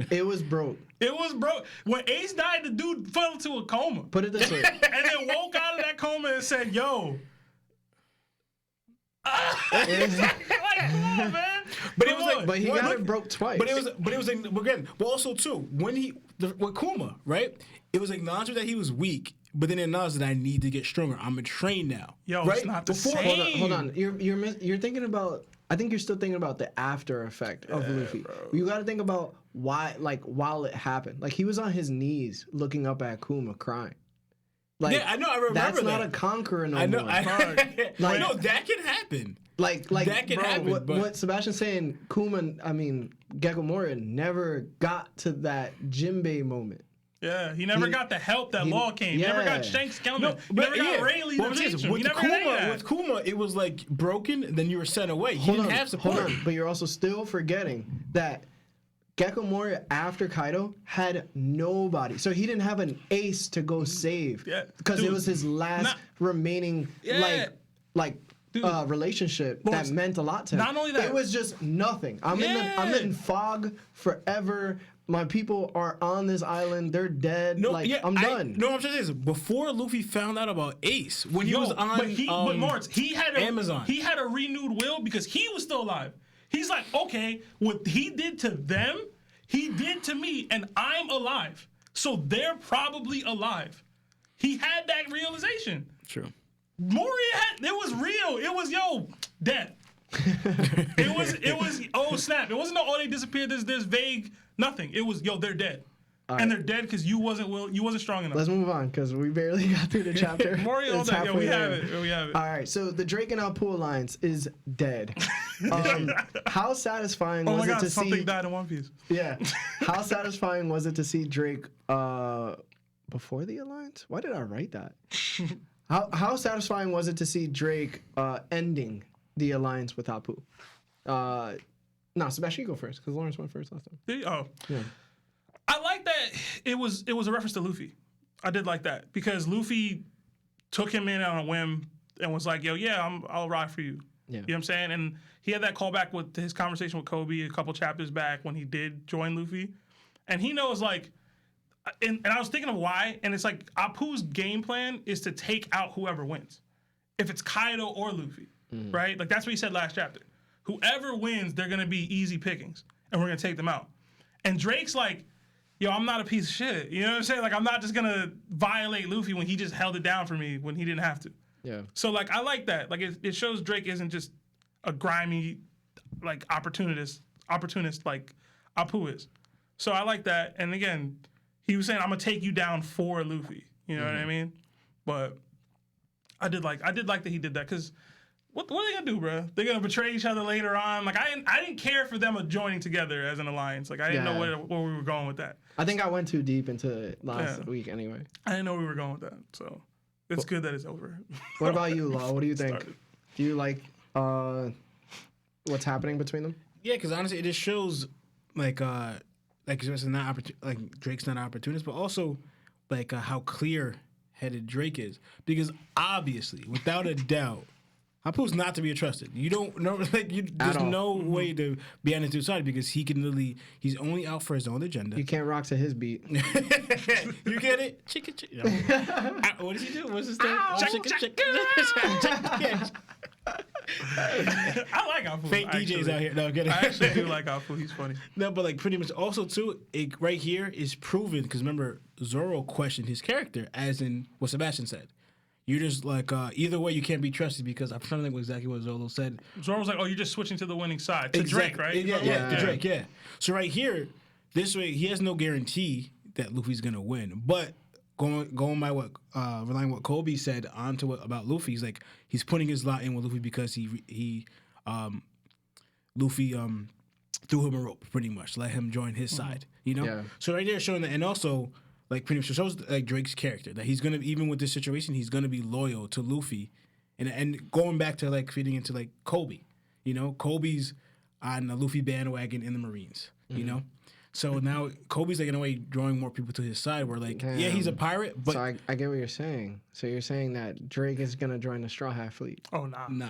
It was broke. It was broke. When Ace died, the dude fell into a coma. Put it this way. And then woke out of that coma and said, yo. Like, come on, man. But he got it broke twice. But it was again. But also too, when with Kuma, right? It was acknowledged that he was weak, but then acknowledged that I need to get stronger. I'm a train now. Right? It's not the same. Hold on. You're thinking about. I think you're still thinking about the after effect of Luffy. Bro. You got to think about why, while it happened. Like he was on his knees looking up at Kuma crying. Like, I know. I remember that's that. not a conqueror no more. Like, no, that can happen. Like that can happen. What Sebastian's saying, Gecko Moria never got to that Jinbei moment. Yeah, he never got the help that Law came. He never got Shanks coming. He never got Rayleigh to teach him. With Kuma, it was like broken, then you were sent away. You didn't have support. Hold on, but you're also still forgetting that Gecko Moria after Kaido had nobody. So he didn't have an ace to go save. Yeah. Because it was his last remaining relationship that meant a lot to him. Not only that. It was just nothing. I'm in fog forever. My people are on this island. They're dead. I'm done. No, I'm saying this. Before Luffy found out about Ace, when he was on but Lawrence, he had Amazon. He had a renewed will because he was still alive. He's like, okay, what he did to them, he did to me, and I'm alive. So they're probably alive. He had that realization. True. Moria it was real. It was death. it was oh snap. It wasn't they disappeared. There's vague nothing. It was they're dead. Right. And they're dead because you wasn't strong enough. Let's move on because we barely got through the chapter. Moria all day. We have it. All right, so the Drake and Apoo Alliance is dead. How satisfying was it to see something died in One Piece? Yeah. How satisfying was it to see Drake before the alliance? Why did I write that? How satisfying was it to see Drake ending the alliance with Apoo? No, Sebastian, you go first because Lawrence went first last time. Yeah. I like that it was a reference to Luffy. I did like that because Luffy took him in on a whim and was like, I'll ride for you. Yeah. You know what I'm saying? And he had that callback with his conversation with Kobe a couple chapters back when he did join Luffy. And he knows and I was thinking of why, and it's like Apu's game plan is to take out whoever wins. If it's Kaido or Luffy, right? Like that's what he said last chapter. Whoever wins, they're going to be easy pickings, and we're going to take them out. And Drake's like, I'm not a piece of shit. You know what I'm saying? Like, I'm not just going to violate Luffy when he just held it down for me when he didn't have to. Yeah. So, I like that. Like, it shows Drake isn't just a grimy, opportunist like Apoo is. So, I like that. And again, he was saying, I'm going to take you down for Luffy. You know what I mean? But I did like that he did that because what are they gonna do, bro? They're gonna betray each other later on. I didn't care for them joining together as an alliance. I didn't know where we were going with that. I think I went too deep into it last week anyway. I didn't know we were going with that. So it's good that it's over. What about you, Law? What do you think? Do you like what's happening between them? Yeah, because honestly, it just shows it's not Drake's not an opportunist, but also how clear-headed Drake is. Because obviously, without a doubt, Apoo's not to be trusted. You don't know, there's no way to be on his dude's side because he can literally, he's only out for his own agenda. You can't rock to his beat. You get it? Chicken. What does he do? What's his thing? Chicken. I like Apoo. Fake DJs out here. No, get it. I actually do like Apoo. He's funny. No, but pretty much also too, right here is proven because remember Zoro questioned his character as in what Sebastian said. you're just like either way you can't be trusted because I'm trying to think exactly what Zolo said. Zoro's like, oh, you're just switching to the winning side. To Drake, right? Yeah, to Drake, yeah. So right here, this way he has no guarantee that Luffy's gonna win. But going by what relying on what Kobe said onto what about Luffy, he's putting his lot in with Luffy because Luffy threw him a rope pretty much, let him join his side. You know? Yeah. So right there showing that, and also like pretty much shows like Drake's character that he's gonna, even with this situation, he's gonna be loyal to Luffy, and going back to like feeding into like Kobe, you know, Kobe's on the Luffy bandwagon in the Marines, you know, so now Kobe's like in a way drawing more people to his side. Where like, yeah, he's a pirate, but so I get what you're saying. So you're saying that Drake is gonna join the Straw Hat Fleet? Oh nah. No,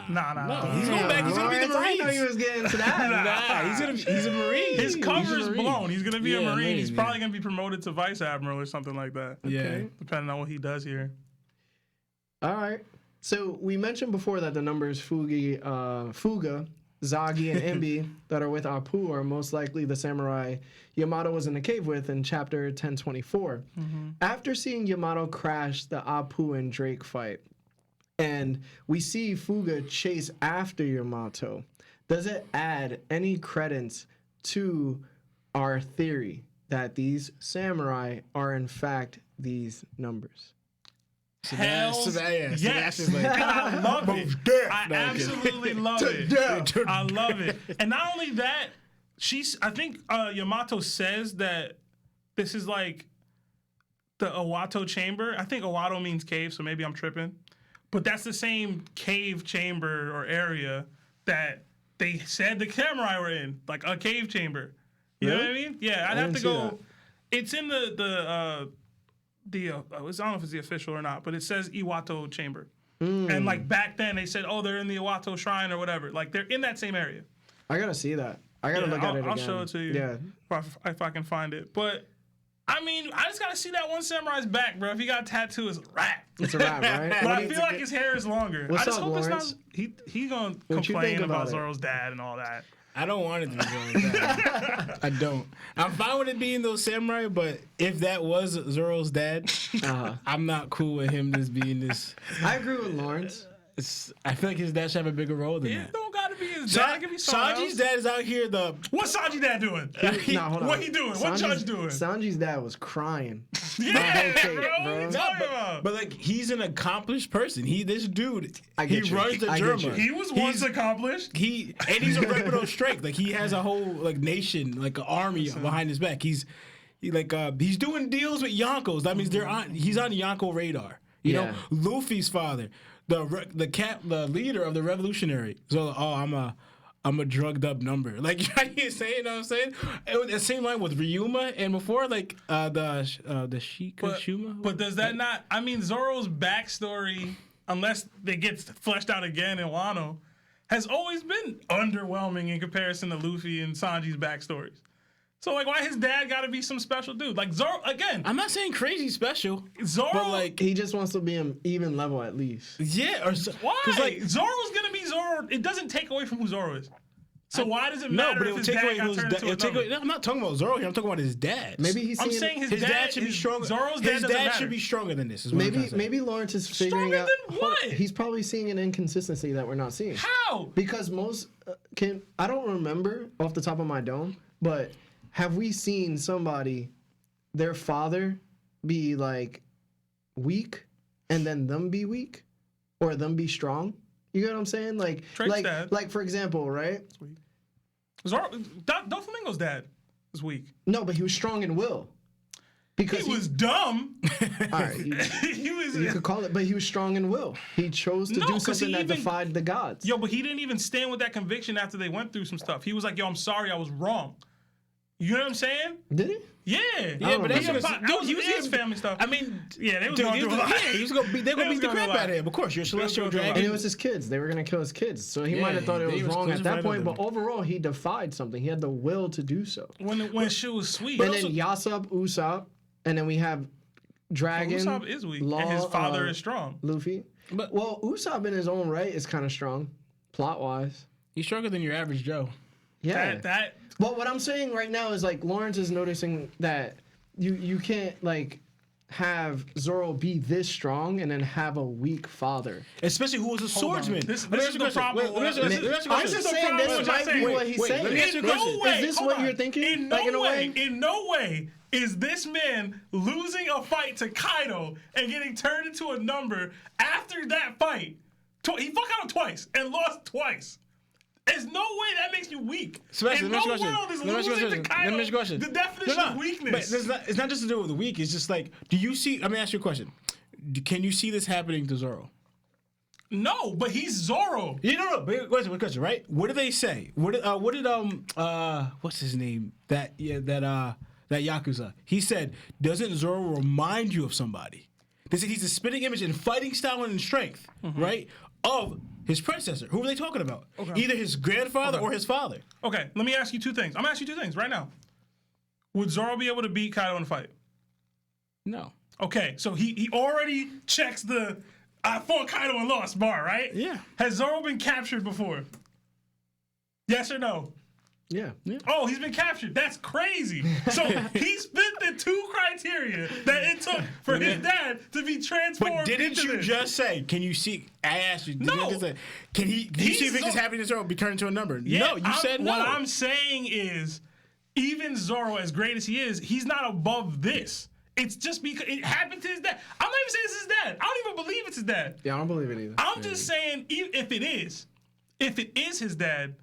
He's going back. He's gonna be the Marines. I know he was getting to that. He's a Marine. His cover is blown. He's gonna be a Marine. He's probably gonna be promoted to Vice Admiral or something like that. Yeah, depending on what he does here. All right. So we mentioned before that the numbers Fuga, Zagi, and Imbi that are with Apoo are most likely the samurai Yamato was in the cave with in chapter 1024. After seeing Yamato crash the Apoo and Drake fight, and we see Fuga chase after Yamato, does it add any credence to our theory that these samurai are in fact these numbers? Yes. Like, I love it. I absolutely love it. I love it. And not only that, I think Yamato says that this is like the Owato chamber. I think Owato means cave, so maybe I'm tripping. But that's the same cave chamber or area that they said the samurai were in, like a cave chamber. You know what I mean? Yeah, I'd have to go. That. It's in I don't know if it's the official or not, but it says Iwato Chamber. And like back then they said, oh, they're in the Iwato Shrine or whatever. Like they're in that same area. I gotta see that. I gotta look at it again. I'll show it to you. Yeah, if I can find it. But I mean, I just gotta see that one samurai's back, bro. If he got a tattoo, it's a wrap. It's a wrap, right? But I feel like his hair is longer. What's I just up, hope Lawrence? it's not. He gonna complain about Zoro's dad and all that. I don't want it to be Zoro's dad. I don't. I'm fine with it being those samurai, but if that was Zoro's dad, I'm not cool with him just being this. I agree with Lawrence. I feel like his dad should have a bigger role than that. It don't gotta be his dad. It can be someone Sanji's else. dad is out here. What's Sanji's dad doing? What he doing? What Judge doing? Sanji's dad was crying. Yeah, bro. What No, you talking about? but like he's an accomplished person. This dude, he you. runs the I get Germa. He was once accomplished. He's a weapon of strength. Like he has a whole like nation, like an army behind his back. He's doing deals with Yonkos. That means he's on Yonko radar. You know, Luffy's father, the leader of the revolutionary. So I'm a drugged up number. Like you saying, you know what I'm saying? It was the same line with Ryuma and before like the Shuma. But does that not? I mean, Zoro's backstory, unless it gets fleshed out again in Wano, has always been underwhelming in comparison to Luffy and Sanji's backstories. So like, why his dad got to be some special dude? Like Zoro again. I'm not saying crazy special. Zoro, but like he just wants to be an even level at least. Yeah, or why? Because like Zoro's gonna be Zoro. It doesn't take away from who Zoro is. So why does it matter if his dad got turned into a number? No, I'm not talking about Zoro here. I'm talking about his dad. Maybe he's. I'm saying his dad should be stronger. Zoro's dad his dad should be stronger than this. Is what maybe Lawrence is figuring out. Stronger than what? He's probably seeing an inconsistency that we're not seeing. How? Because most I don't remember off the top of my dome, but have we seen somebody, their father, be like weak, and then them be weak, or them be strong? You get what I'm saying? Like, Drake's dad. like for example, right? Zoro, Doflamingo's dad is weak. No, but he was strong in will. Because he was dumb. All right, you could call it, but he was strong in will. He chose to do something that defied the gods. Yo, but he didn't even stand with that conviction after they went through some stuff. He was like, yo, I'm sorry, I was wrong. You know what I'm saying? Did he? Yeah, but that's he was his family stuff. I mean, yeah, they was going through a lot. He was gonna beat. They're gonna beat the crap out of him. Of course, you're a celestial dragon. And it was his kids. They were gonna kill his kids. So he might have thought it was wrong at that point. But overall, he defied something. He had the will to do so. When shit was sweet. And then Yasop, Usopp, and then we have Dragon. Usopp is weak, and his father is strong. Luffy. But Usopp in his own right is kind of strong, plot wise. He's stronger than your average Joe. Yeah. That. But what I'm saying right now is like Lawrence is noticing that you can't like have Zoro be this strong and then have a weak father. Especially who was a swordsman. This Let me is ask you the a question. problem. Let me ask you a question. Let me ask you a I'm question. just the saying problem this with might what be you're what saying. he's Wait, saying. let me ask you a In no question. way, Is this hold what on. you're thinking? In no Like, in a way, way? in no way is this man losing a fight to Kaido and getting turned into a number after that fight. He fucked out twice and lost twice. There's no way that makes you weak. Sebastian, In let me no ask you a world question. is Let me ask you a losing to question. Let me ask you a question. Kaido the definition of weakness. But it's not just to do with the weak. It's just like, do you see? Let me ask you a question. Can you see this happening to Zoro? No, but he's Zoro. You know, big question, right? What did they say? What did what's his name? That Yakuza. He said, doesn't Zoro remind you of somebody? They said he's a spitting image in fighting style and in strength, right? Of his predecessor. Who are they talking about? Okay. Either his grandfather or his father. Okay, let me ask you two things. I'm gonna ask you two things right now. Would Zoro be able to beat Kaido in a fight? No. Okay, so he already checks the I fought Kaido and lost bar, right? Yeah. Has Zoro been captured before? Yes or no? Yeah. Oh, he's been captured. That's crazy. So he's fit the two criteria that it took for his dad to be transformed. But didn't into you this. just say? Can you see? I asked you. No. You just say, can you see if it's just happening to Zoro be turned into a number? Yeah, no, you said no. What I'm saying is, even Zoro, as great as he is, he's not above this. It's just because it happened to his dad. I'm not even saying it's his dad. I don't even believe it's his dad. Yeah, I don't believe it either. I'm just saying, if it is his dad,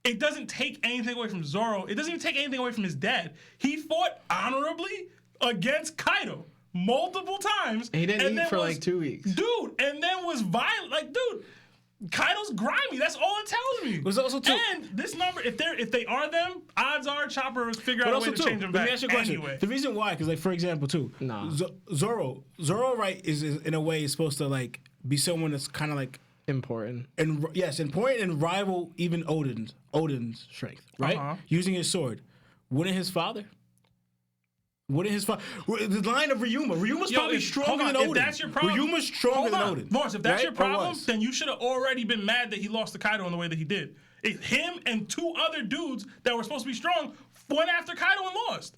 it doesn't take anything away from Zoro. It doesn't even take anything away from his dad. He fought honorably against Kaido multiple times. He didn't and eat then for like 2 weeks. Dude, and then was violent. Like, dude, Kaido's grimy. That's all it tells me. Was also too- and this number, if they are them, odds are Chopper has figured But out a also way to too, change them let back me ask you a question. anyway. The reason why, because like for example too, Nah. Zoro, right, is in a way is supposed to like be someone that's kind of like Important. important and rival even Odin's strength, right? Uh-huh. Using his sword. Wouldn't his father? The line of Ryuma. Ryuma's probably stronger than Odin. If that's your problem, Ryuma's stronger than hold on. Odin. Morris, if that's right? your Or problem, was? then you should have already been mad that he lost to Kaido in the way that he did. Him and two other dudes that were supposed to be strong went after Kaido and lost.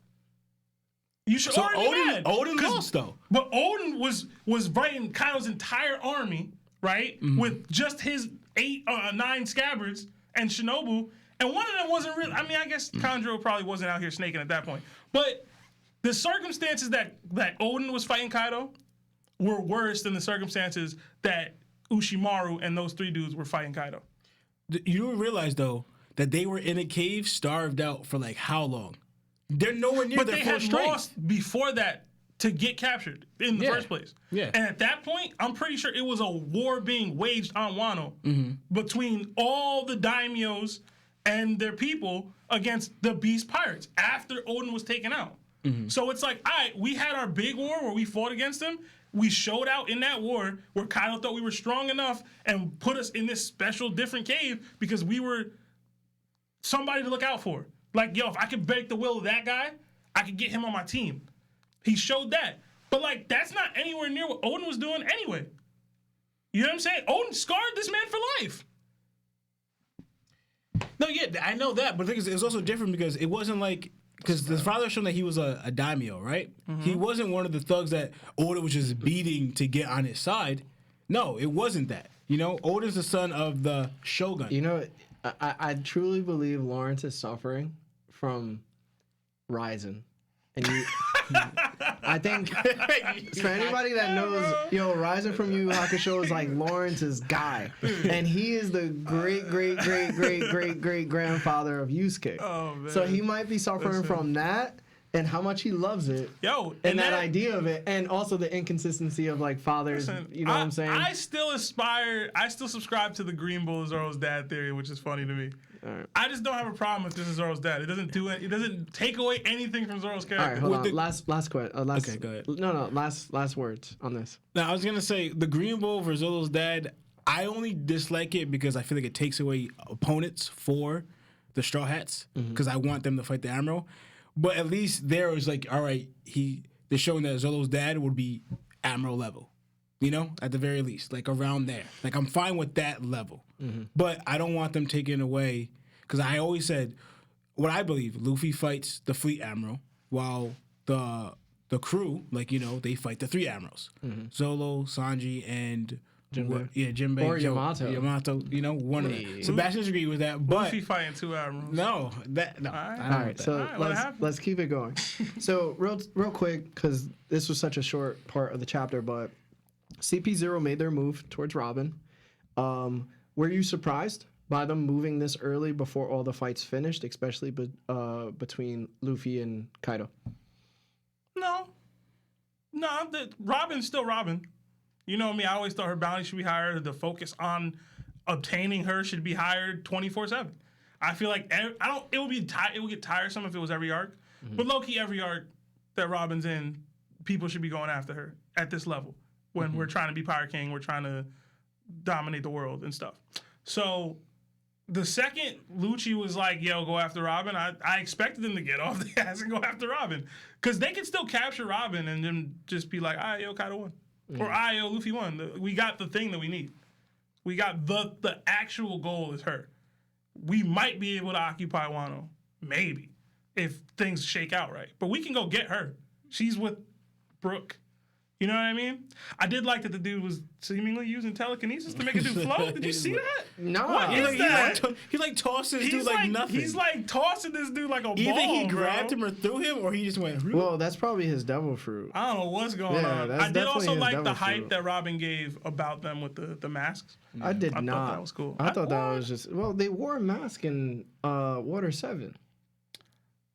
You should So already be mad. Odin 'Cause- lost though. But Odin was fighting Kaido's entire army, right? With just his 9 scabbards and Shinobu. And one of them wasn't really, I mean, I guess Kanjuro probably wasn't out here snaking at that point. But the circumstances that Odin was fighting Kaido were worse than the circumstances that Ushimaru and those 3 dudes were fighting Kaido. You do realize though that they were in a cave, starved out for like how long? They're nowhere near But their they full had strength. lost before that to get captured in the Yeah. first place. Yeah. And at that point, I'm pretty sure it was a war being waged on Wano between all the daimyos and their people against the beast pirates after Odin was taken out. So it's like, all right, we had our big war where we fought against them. We showed out in that war where Kaido thought we were strong enough and put us in this special different cave because we were somebody to look out for. Like, yo, if I could break the will of that guy, I could get him on my team. He showed that. But, like, that's not anywhere near what Odin was doing anyway. You know what I'm saying? Odin scarred this man for life. No, yeah, I know that, but the thing is, it was also different because it wasn't like because the father showed that he was a daimyo, right? He wasn't one of the thugs that Oda was just beating to get on his side. No, it wasn't that. You know, Oda's the son of the shogun. You know, I truly believe Lawrence is suffering from Ryzen. And you, I think for anybody that knows, Ryzen from Yu Yu Hakusho is like Lawrence's guy. And he is the great grandfather of Yusuke. Oh, man. So he might be suffering from that and how much he loves it. Yo, and that idea of it, and also the inconsistency of like fathers, you know what I'm saying? I still subscribe to the Green Bull is Zoro's dad theory, which is funny to me. Right. I just don't have a problem if this is Zoro's dad. It doesn't take away anything from Zoro's All right, character. hold on. Last question. Okay, go ahead. No, last words on this. Now, I was gonna say the Green Bull for Zolo's dad. I only dislike it because I feel like it takes away opponents for the Straw Hats because I want them to fight the Admiral. But at least there is like, all right, they're showing that Zolo's dad would be Admiral level. You know, at the very least, like around there. Like I'm fine with that level. But I don't want them taken away because I always said what I believe. Luffy fights the Fleet Admiral while the the crew, like, they fight the 3 admirals. Zoro, Sanji, and Jinbei. Or Yamato. Yamato, one of them. Sebastian agreed with that, but Luffy fighting 2 admirals. no. All All right, so what happened? let's keep it going. So real quick, because this was such a short part of the chapter, but CP0 made their move towards Robin. Were you surprised by them moving this early before all the fights finished, especially between Luffy and Kaido? No, Robin's still Robin. You know me, I always thought her bounty should be higher. The focus on obtaining her should be higher 24/7. I feel like it would get tiresome if it was every arc. But low-key, every arc that Robin's in, people should be going after her at this level. When we're trying to be Pirate King, we're trying to dominate the world and stuff. So the second Lucci was like, yo, go after Robin, I expected them to get off the ass and go after Robin. Because they can still capture Robin and then just be like, all right, yo, Kaido won. Or all right, yo, Luffy won. We got the thing that we need. We got the actual goal is her. We might be able to occupy Wano. Maybe. If things shake out right. But we can go get her. She's with Brooke. You know what I mean? I did like that the dude was seemingly using telekinesis to make a dude float. Did you see that? No. What is that? He tosses this dude like nothing. He's like tossing this dude like a ball. Either he grabbed him or threw him, or he just went. Well, that's probably his devil fruit. I don't know what's going on. That's I did also definitely his like the devil hype fruit. that Robin gave about them with the masks. I did I not. thought that was cool. I thought that was just they wore a mask in Water 7.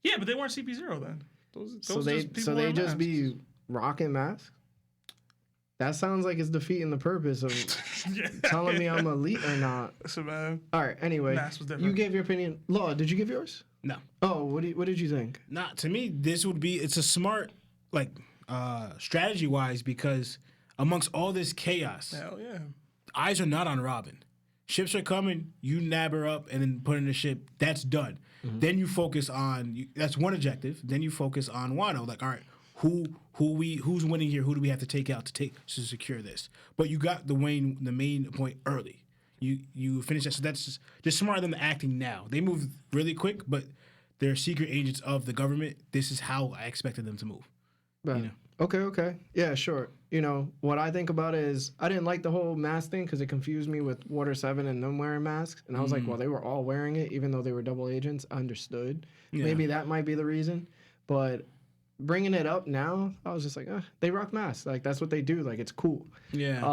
Yeah, but they weren't CP0 then. Those So just they just be rocking masks. That sounds like it's defeating the purpose of telling me I'm elite or not. So man. All right. Anyway, Mask was different. you gave your opinion. Law, did you give yours? No. Oh, what did you think? Not to me. It's a smart strategy wise because amongst all this chaos, Hell yeah. eyes are not on Robin. Ships are coming. You nab her up and then put in the ship. That's done. Then you focus on that's one objective. Then you focus on Wano. Like, all right, who's winning here? Who do we have to take out to secure this? But you got the main point early. You finish that. So that's just smarter than the acting now. They move really quick, but they're secret agents of the government. This is how I expected them to move. Right. Okay. Yeah, sure. What I think about it is I didn't like the whole mask thing because it confused me with Water 7 and them wearing masks. And I was like, well, they were all wearing it, even though they were double agents. I understood. Yeah. Maybe that might be the reason. But bringing it up now, I was just like, they rock masks. Like, that's what they do. Like, it's cool. Yeah.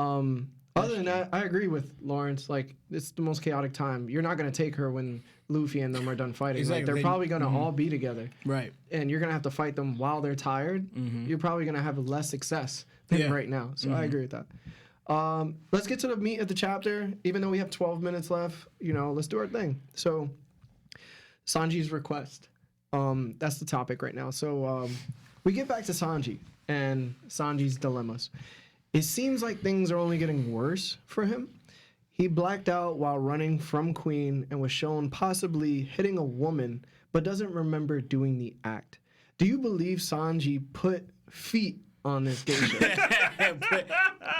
Other than that, I agree with Lawrence. Like, it's the most chaotic time. You're not going to take her when Luffy and them are done fighting. Exactly. Like, they're probably going to all be together. Right. And you're going to have to fight them while they're tired. You're probably going to have less success than right now. So I agree with that. Let's get to the meat of the chapter. Even though we have 12 minutes left, let's do our thing. So, Sanji's request. That's the topic right now. So, we get back to Sanji and Sanji's dilemmas. It seems like things are only getting worse for him. He blacked out while running from Queen and was shown possibly hitting a woman, but doesn't remember doing the act. Do you believe Sanji put feet on this geisha?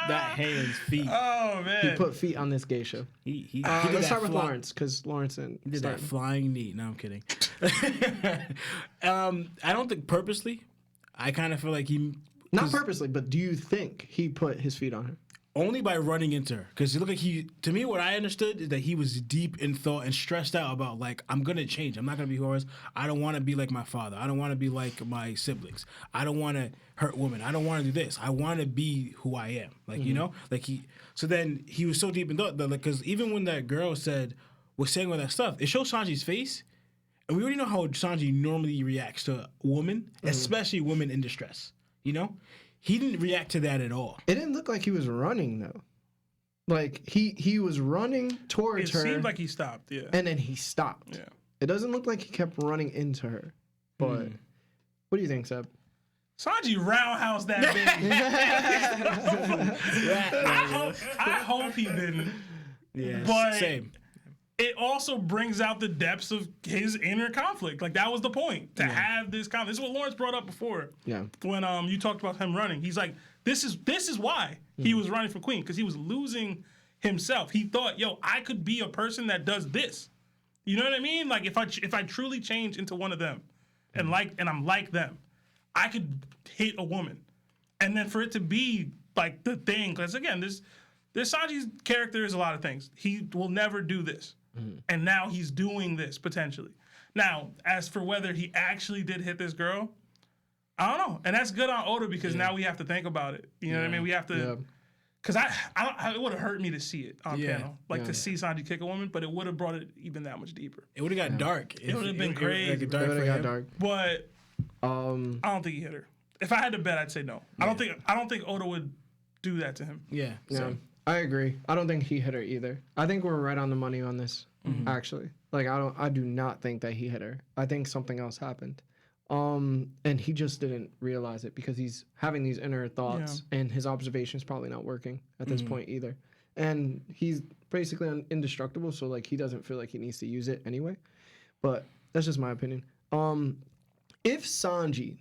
That hands, feet. Oh man. He put feet on this geisha. He Let's start with Lawrence, because Lawrence did that flying knee. No, I'm kidding. I don't think purposely. I kind of feel like he... Not purposely, but do you think he put his feet on her? Only by running into her. Because it looked like to me, what I understood is that he was deep in thought and stressed out about, like, I'm going to change. I'm not going to be who I was. I don't want to be like my father. I don't want to be like my siblings. I don't want to hurt women. I don't want to do this. I want to be who I am. Like, so then he was so deep in thought that, like, because even when that girl was saying all that stuff, it shows Sanji's face. And we already know how Sanji normally reacts to women, especially women in distress. He didn't react to that at all. It didn't look like he was running, though. Like, he was running towards her. It seemed like he stopped, yeah. And then he stopped. Yeah. It doesn't look like he kept running into her. But what do you think, Seb? Sanji roundhouse that bitch. I hope he didn't. Yeah, but same. It also brings out the depths of his inner conflict. Like, that was the point, to have this conflict. This is what Lawrence brought up before. Yeah. When you talked about him running. He's like, this is why he was running for Queen, because he was losing himself. He thought, I could be a person that does this. You know what I mean? Like, if I truly change into one of them and I'm like them, I could hit a woman, and then for it to be like the thing, because again, this Sanji's character is a lot of things. He will never do this, and now he's doing this potentially. Now, as for whether he actually did hit this girl, I don't know, and that's good on Oda because now we have to think about it. You know what I mean? We have to. Because it would have hurt me to see it on panel, to see Sanji kick a woman, but it would have brought it even that much deeper. It would have got dark. It would have been crazy. It would have got dark. But I don't think he hit her. If I had to bet, I'd say no. Yeah. I don't think Oda would do that to him. Yeah. So. I agree. I don't think he hit her either. I think we're right on the money on this. Actually, like I do not think that he hit her. I think something else happened. And he just didn't realize it because he's having these inner thoughts and his observation's probably not working at this point either. And he's basically indestructible, so like he doesn't feel like he needs to use it anyway. But that's just my opinion. If Sanji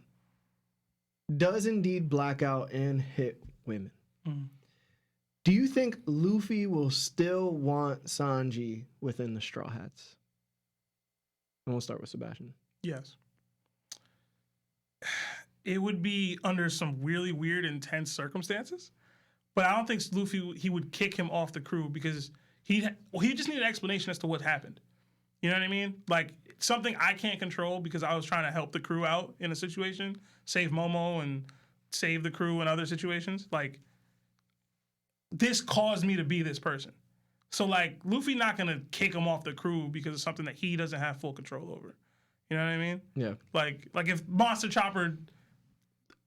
does indeed black out and hit women, do you think Luffy will still want Sanji within the Straw Hats? And we'll start with Sebastian. Yes. It would be under some really weird, intense circumstances, but I don't think Luffy, he would kick him off the crew because he just need an explanation as to what happened. You know what I mean? Like something I can't control because I was trying to help the crew out in a situation, save Momo and save the crew in other situations. Like this caused me to be this person. So like Luffy not gonna kick him off the crew because of something that he doesn't have full control over. You know what I mean? Yeah. Like if Monster Chopper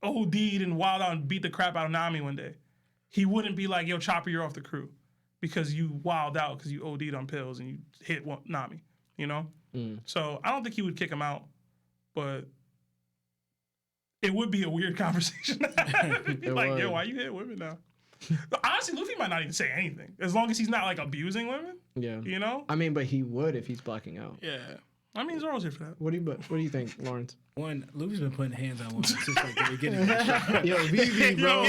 OD'd and wild out and beat the crap out of Nami one day, he wouldn't be like, yo, Chopper, you're off the crew because you wild out because you OD'd on pills and you hit Nami, you know? So I don't think he would kick him out, but it would be a weird conversation. He'd be like, yo, why you hit women now? Honestly, Luffy might not even say anything as long as he's not like abusing women. Yeah. You know? I mean, but he would if he's blacking out. Yeah. I mean, Zoro's here for that. What do you think, Lawrence? One, Luffy's been putting hands on women since like the beginning. Yo, VV, bro.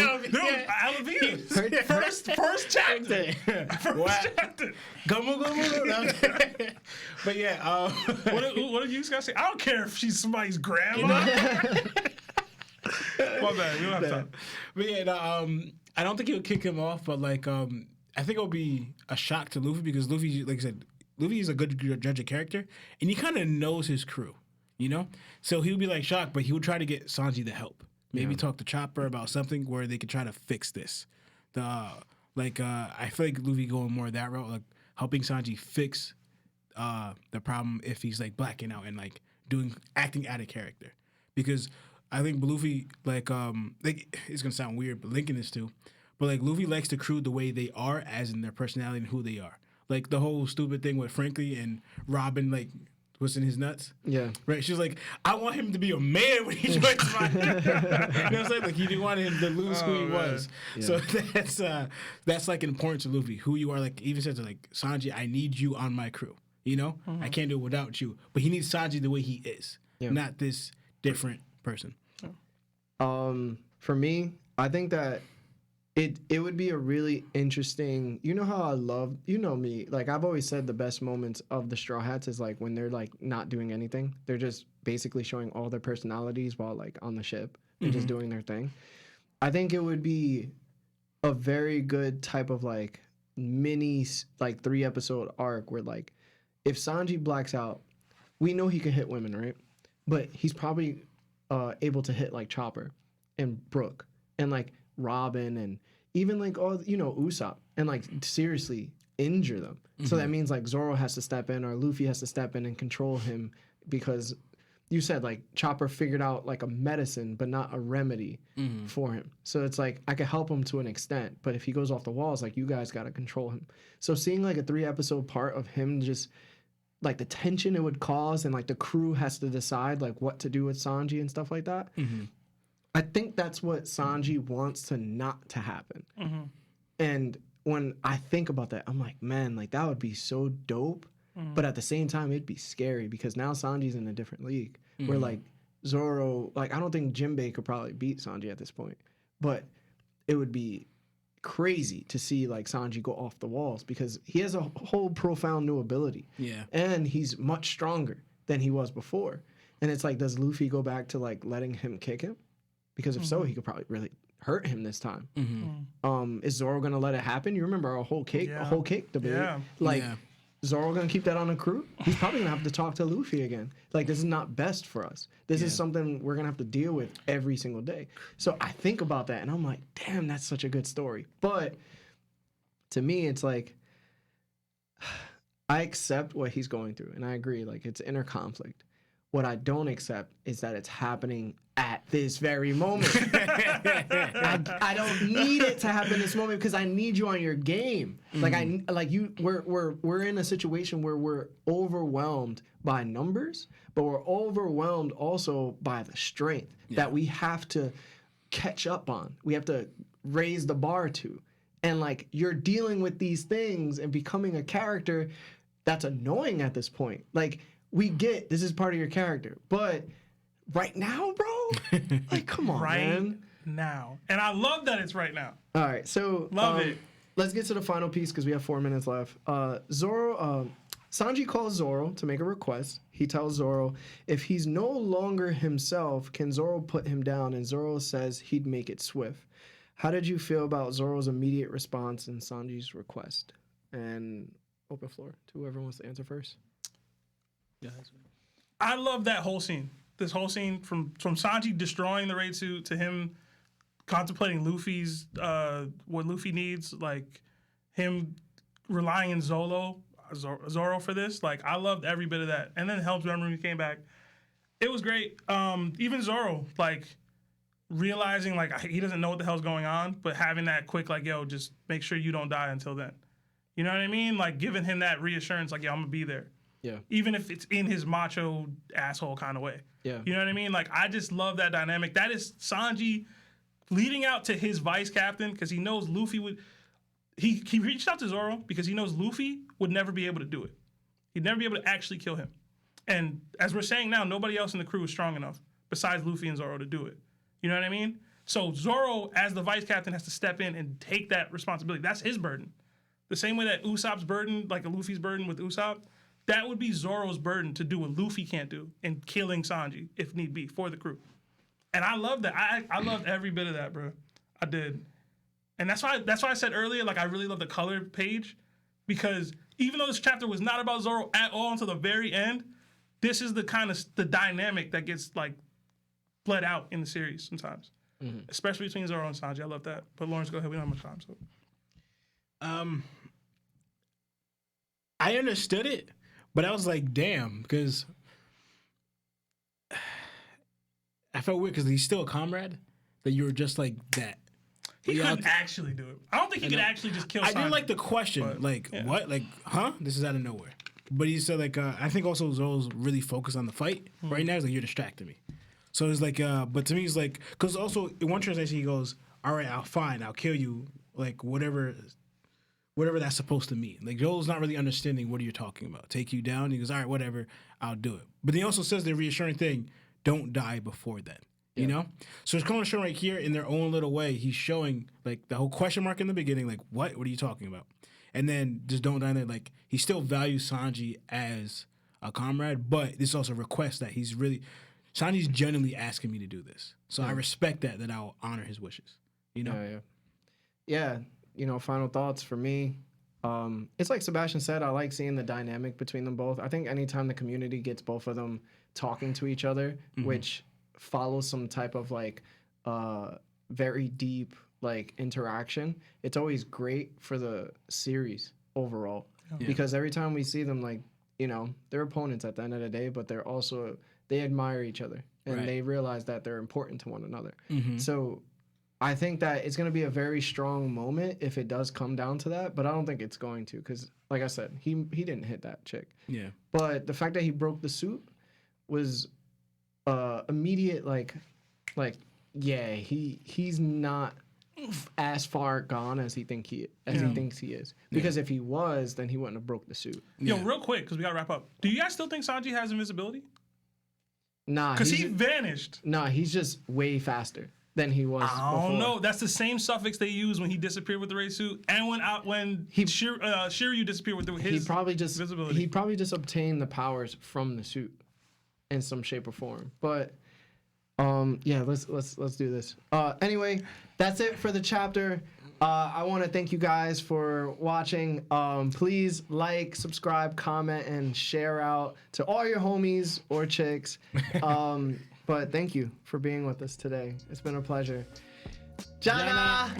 First chapter. First chapter. But yeah, what did you guys say? I don't care if she's somebody's grandma. My bad. We don't have time. But yeah, I don't think he'll kick him off, but like, I think it'll be a shock to Luffy because Luffy, like I said, Luffy is a good judge of character, and he kind of knows his crew, you know? So he would be like shocked, but he would try to get Sanji to help. Maybe talk to Chopper about something where they could try to fix this. I feel like Luffy going more that route, like helping Sanji fix the problem if he's like blacking out and like acting out of character. Because I think Luffy, like it's gonna sound weird, but linking this too, but like Luffy likes the crew the way they are, as in their personality and who they are. Like the whole stupid thing with Frankie and Robin, like, was in his nuts. Yeah. Right? She was like, I want him to be a man when he joins my... You know what I'm saying? Like, he didn't want him to lose who he was. Yeah. So that's, like, important to Luffy. Who you are, like, even said to, like, Sanji, I need you on my crew. You know? I can't do it without you. But he needs Sanji the way he is, not this different person. For me, I think that it would be a really interesting, you know how I love, you know me, like I've always said the best moments of the Straw Hats is like when they're like not doing anything. They're just basically showing all their personalities while like on the ship. They're just doing their thing. I think it would be a very good type of like mini like 3-episode arc where like if Sanji blacks out, we know he can hit women, right? But he's probably able to hit like Chopper and Brook and like Robin and even like all Usopp and like seriously injure them. So that means like Zoro has to step in or Luffy has to step in and control him because you said like Chopper figured out like a medicine but not a remedy for him. So it's like I could help him to an extent, but if he goes off the walls, like you guys got to control him. So seeing like a 3-episode part of him just like the tension it would cause and like the crew has to decide like what to do with Sanji and stuff like that. I think that's what Sanji wants to not to happen. And when I think about that, I'm like, man, like that would be so dope. But at the same time, it'd be scary because now Sanji's in a different league where like Zoro, like I don't think Jinbei could probably beat Sanji at this point, but it would be crazy to see like Sanji go off the walls because he has a whole profound new ability. Yeah. And he's much stronger than he was before. And it's like, does Luffy go back to like letting him kick him? Because if so, he could probably really hurt him this time. Is Zoro gonna let it happen? You remember a whole cake debate? Yeah. Like, Zoro gonna keep that on the crew? He's probably gonna have to talk to Luffy again. Like, this is not best for us. This is something we're gonna have to deal with every single day. So I think about that and I'm like, damn, that's such a good story. But to me, it's like, I accept what he's going through and I agree, like, it's inner conflict. What I don't accept is that it's happening at this very moment. I don't need it to happen this moment because I need you on your game. We're in a situation where we're overwhelmed by numbers, but we're overwhelmed also by the strength that we have to catch up on. We have to raise the bar to. And like, you're dealing with these things and becoming a character that's annoying at this point. Like, we get this is part of your character, but right now, bro, like, come on, man. Now. And I love that it's right now. All right, so love it. Let's get to the final piece because we have 4 minutes left. Sanji calls Zoro to make a request. He tells Zoro if he's no longer himself, can Zoro put him down? And Zoro says he'd make it swift. How did you feel about Zoro's immediate response and Sanji's request? And open floor to whoever wants to answer first. I love that whole scene. This whole scene from Sanji destroying the raid suit to him contemplating Luffy's what Luffy needs, like him relying on Zoro for this. Like, I loved every bit of that. And then Helm's memory came back. It was great. Even Zoro, like, realizing like he doesn't know what the hell's going on, but having that quick like, yo, just make sure you don't die until then. You know what I mean? Like, giving him that reassurance, like, yo, I'm gonna be there. Yeah. Even if it's in his macho asshole kind of way. Yeah. You know what I mean? Like, I just love that dynamic. That is Sanji leading out to his vice captain because he knows Luffy would. He reached out to Zoro because he knows Luffy would never be able to do it. He'd never be able to actually kill him. And as we're saying now, nobody else in the crew is strong enough besides Luffy and Zoro to do it. You know what I mean? So Zoro, as the vice captain, has to step in and take that responsibility. That's his burden. The same way that Usopp's burden, like a Luffy's burden with Usopp, that would be Zoro's burden to do what Luffy can't do in killing Sanji, if need be, for the crew. And I love that. I loved every bit of that, bro. I did. And that's why I said earlier, like, I really love the color page, because even though this chapter was not about Zoro at all until the very end, this is the kind of the dynamic that gets, like, bled out in the series sometimes. Mm-hmm. Especially between Zoro and Sanji. I love that. But Lawrence, go ahead. We don't have much time. So, I understood it, but I was like, damn, because I felt weird because he's still a comrade, that you were just like that. He couldn't actually do it. I don't think he could actually just kill Sanji. I didn't like the question. But, like, what? Like, huh? This is out of nowhere. But he said, like, I think also Zoro's really focused on the fight. Mm-hmm. Right now, he's like, you're distracting me. So it's like, but to me, he's like, because also in one translation, he goes, all right, I'll kill you, like, whatever that's supposed to mean. Like, Joel's not really understanding what you're talking about. Take you down. He goes, all right, whatever, I'll do it. But he also says the reassuring thing, don't die before then. You know? So it's kind of showing right here in their own little way. He's showing, like, the whole question mark in the beginning, like, what? What are you talking about? And then just don't die there. Like, he still values Sanji as a comrade, but this also requests that he's really, Sanji's genuinely asking me to do this. So I respect that I'll honor his wishes. You know? Yeah. You know, final thoughts for me. It's like Sebastian said, I like seeing the dynamic between them both. I think anytime the community gets both of them talking to each other, which follows some type of like very deep like interaction, it's always great for the series overall. Because every time we see them, like, you know, they're opponents at the end of the day, but they're also, they admire each other and they realize that they're important to one another. So I think that it's going to be a very strong moment if it does come down to that, but I don't think it's going to, because like I said, he didn't hit that chick. Yeah. But the fact that he broke the suit was immediate, he's not as far gone as he thinks he is. Because if he was, then he wouldn't have broke the suit. Yo, real quick, because we gotta wrap up. Do you guys still think Sanji has invisibility? Nah, because he vanished. Nah, he's just way faster than he was before. I don't know. That's the same suffix they used when he disappeared with the raid suit, and when Shiryu disappeared with his visibility. He probably just obtained the powers from the suit. in some shape or form. But yeah, let's do this. Anyway, that's it for the chapter. I want to thank you guys for watching. Please like, subscribe, comment, and share out to all your homies or chicks. But thank you for being with us today. It's been a pleasure. Jana!